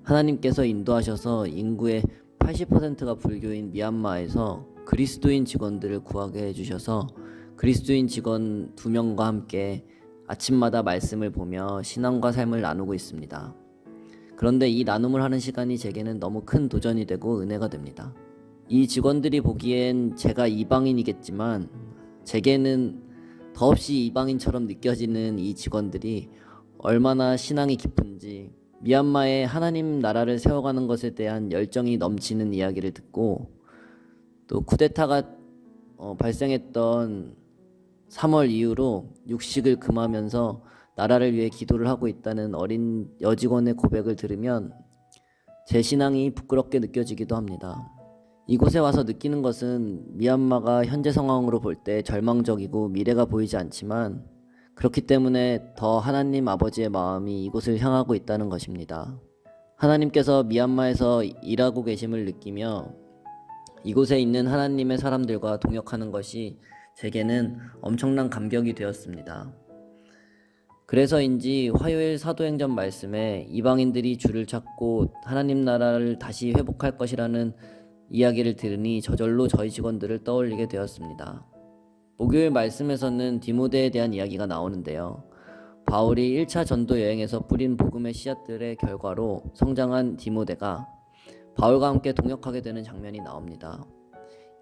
[SPEAKER 6] 하나님께서 인도하셔서 인구의 80%가 불교인 미얀마에서 그리스도인 직원들을 구하게 해주셔서 그리스도인 직원 2명과 함께 아침마다 말씀을 보며 신앙과 삶을 나누고 있습니다. 그런데 이 나눔을 하는 시간이 제게는 너무 큰 도전이 되고 은혜가 됩니다. 이 직원들이 보기엔 제가 이방인이겠지만 제게는 더없이 이방인처럼 느껴지는 이 직원들이 얼마나 신앙이 깊은지 미얀마의 하나님 나라를 세워가는 것에 대한 열정이 넘치는 이야기를 듣고 또 쿠데타가 발생했던 3월 이후로 육식을 금하면서 나라를 위해 기도를 하고 있다는 어린 여직원의 고백을 들으면 제 신앙이 부끄럽게 느껴지기도 합니다. 이곳에 와서 느끼는 것은 미얀마가 현재 상황으로 볼 때 절망적이고 미래가 보이지 않지만 그렇기 때문에 더 하나님 아버지의 마음이 이곳을 향하고 있다는 것입니다. 하나님께서 미얀마에서 일하고 계심을 느끼며 이곳에 있는 하나님의 사람들과 동역하는 것이 제게는 엄청난 감격이 되었습니다. 그래서인지 화요일 사도행전 말씀에 이방인들이 주를 찾고 하나님 나라를 다시 회복할 것이라는 이야기를 들으니 저절로 저희 직원들을 떠올리게 되었습니다. 목요일 말씀에서는 디모데에 대한 이야기가 나오는데요. 바울이 1차 전도 여행에서 뿌린 복음의 씨앗들의 결과로 성장한 디모데가 바울과 함께 동역하게 되는 장면이 나옵니다.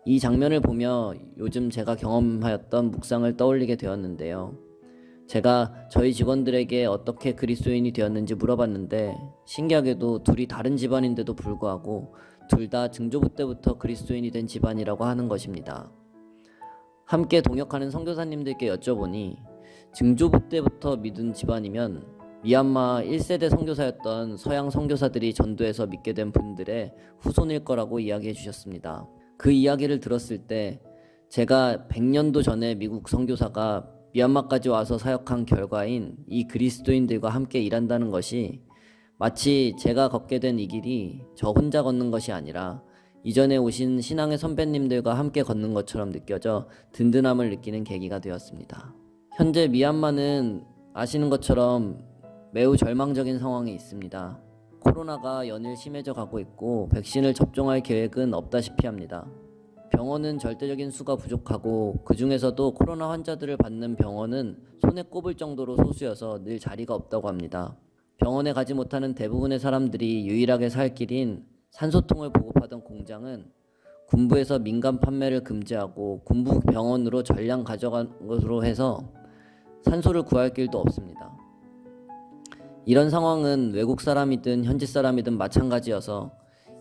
[SPEAKER 6] 이 장면을 보며 요즘 제가 경험하였던 묵상을 떠올리게 되었는데요. 제가 저희 직원들에게 어떻게 그리스도인이 되었는지 물어봤는데 신기하게도 둘이 다른 집안인데도 불구하고 둘 다 증조부 때부터 그리스도인이 된 집안이라고 하는 것입니다. 함께 동역하는 선교사님들께 여쭤보니 증조부 때부터 믿은 집안이면 미얀마 1세대 선교사였던 서양 선교사들이 전도해서 믿게 된 분들의 후손일 거라고 이야기해 주셨습니다. 그 이야기를 들었을 때 제가 100년도 전에 미국 선교사가 미얀마까지 와서 사역한 결과인 이 그리스도인들과 함께 일한다는 것이 마치 제가 걷게 된 이 길이 저 혼자 걷는 것이 아니라 이전에 오신 신앙의 선배님들과 함께 걷는 것처럼 느껴져 든든함을 느끼는 계기가 되었습니다. 현재 미얀마는 아시는 것처럼 매우 절망적인 상황에 있습니다. 코로나가 연일 심해져 가고 있고 백신을 접종할 계획은 없다시피 합니다. 병원은 절대적인 수가 부족하고 그 중에서도 코로나 환자들을 받는 병원은 손에 꼽을 정도로 소수여서 늘 자리가 없다고 합니다. 병원에 가지 못하는 대부분의 사람들이 유일하게 살 길인 산소통을 보급하던 공장은 군부에서 민간 판매를 금지하고 군부 병원으로 전량 가져간 것으로 해서 산소를 구할 길도 없습니다. 이런 상황은 외국 사람이든 현지 사람이든 마찬가지여서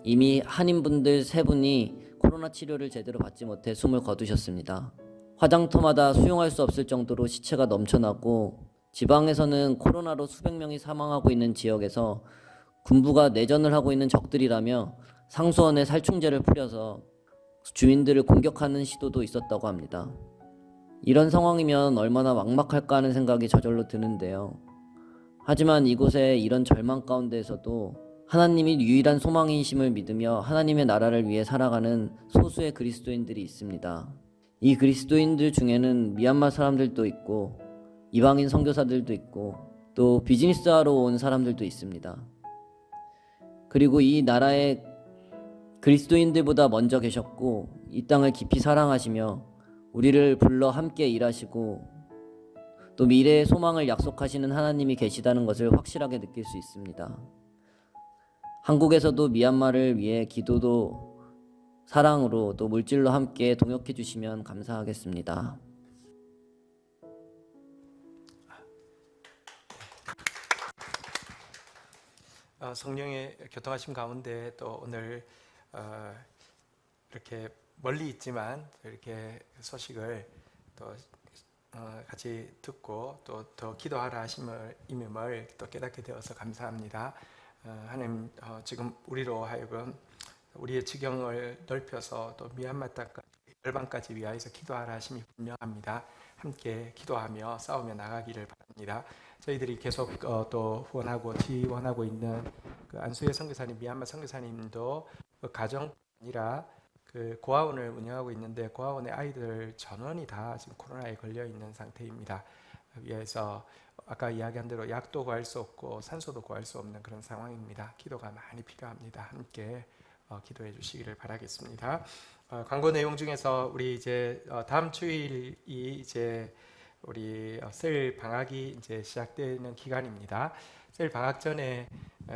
[SPEAKER 6] 이미 한인분들 3분이 코로나 치료를 제대로 받지 못해 숨을 거두셨습니다. 화장터마다 수용할 수 없을 정도로 시체가 넘쳐나고 지방에서는 코로나로 수백 명이 사망하고 있는 지역에서 군부가 내전을 하고 있는 적들이라며 상수원에 살충제를 뿌려서 주민들을 공격하는 시도도 있었다고 합니다. 이런 상황이면 얼마나 막막할까 하는 생각이 저절로 드는데요. 하지만 이곳에 이런 절망 가운데에서도 하나님이 유일한 소망이심을 믿으며 하나님의 나라를 위해 살아가는 소수의 그리스도인들이 있습니다. 이 그리스도인들 중에는 미얀마 사람들도 있고 이방인 선교사들도 있고 또 비즈니스하러 온 사람들도 있습니다. 그리고 이 나라에 그리스도인들보다 먼저 계셨고 이 땅을 깊이 사랑하시며 우리를 불러 함께 일하시고 또 미래의 소망을 약속하시는 하나님이 계시다는 것을 확실하게 느낄 수 있습니다. 한국에서도 미얀마를 위해 기도도 사랑으로 또 물질로 함께 동역해 주시면 감사하겠습니다.
[SPEAKER 1] 성령의 교통하심 가운데 또 오늘 이렇게 멀리 있지만 이렇게 소식을 또 같이 듣고 또 더 기도하라 하심을 또 깨닫게 되어서 감사합니다. 하나님 지금 우리로 하여금 우리의 지경을 넓혀서 또 미얀마 땅까지 열방까지 위하여서 기도하라 하심이 분명합니다. 함께 기도하며 싸우며 나가기를 바랍니다. 저희들이 계속 또 후원하고 지원하고 있는 그 안수혜 선교사님, 미얀마 선교사님도 그 가정 아니라 그 고아원을 운영하고 있는데 고아원의 아이들 전원이 다 지금 코로나에 걸려 있는 상태입니다. 위에서 아까 이야기한 대로 약도 구할 수 없고 산소도 구할 수 없는 그런 상황입니다. 기도가 많이 필요합니다. 함께 기도해 주시기를 바라겠습니다. 광고 내용 중에서 우리 이제 다음 주일이 이제 우리 셀 방학이 이제 시작되는 기간입니다. 셀 방학 전에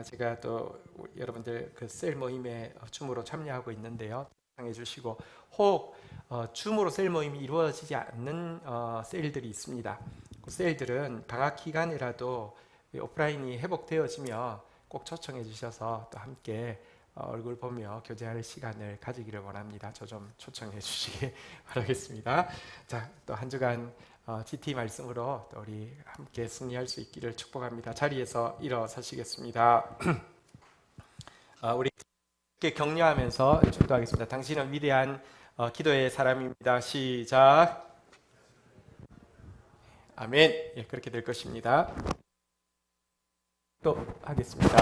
[SPEAKER 1] 제가 또 여러분들 그 셀 모임에 줌으로 참여하고 있는데요. 참여해 주시고 혹 줌으로 셀 모임이 이루어지지 않는 셀들이 있습니다. 그 셀들은 방학 기간이라도 오프라인이 회복되어지면 꼭 초청해 주셔서 또 함께 얼굴 보며 교제할 시간을 가지기를 원합니다. 저 좀 초청해 주시기 바라겠습니다. 자, 또 한 주간 GT 말씀으로 또 우리 함께 승리할 수 있기를 축복합니다. 자리에서 일어서시겠습니다. 우리 함께 격려하면서 축도하겠습니다. 당신은 위대한 기도의 사람입니다. 시작. 아멘. 예, 그렇게 될 것입니다. 또 하겠습니다.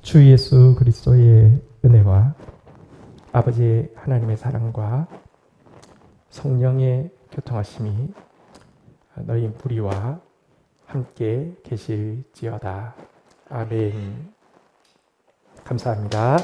[SPEAKER 1] 주 예수 그리스도의 은혜와 아버지 하나님의 사랑과 성령의 교통하심이 너희 무리와 함께 계실지어다. 아멘. 감사합니다.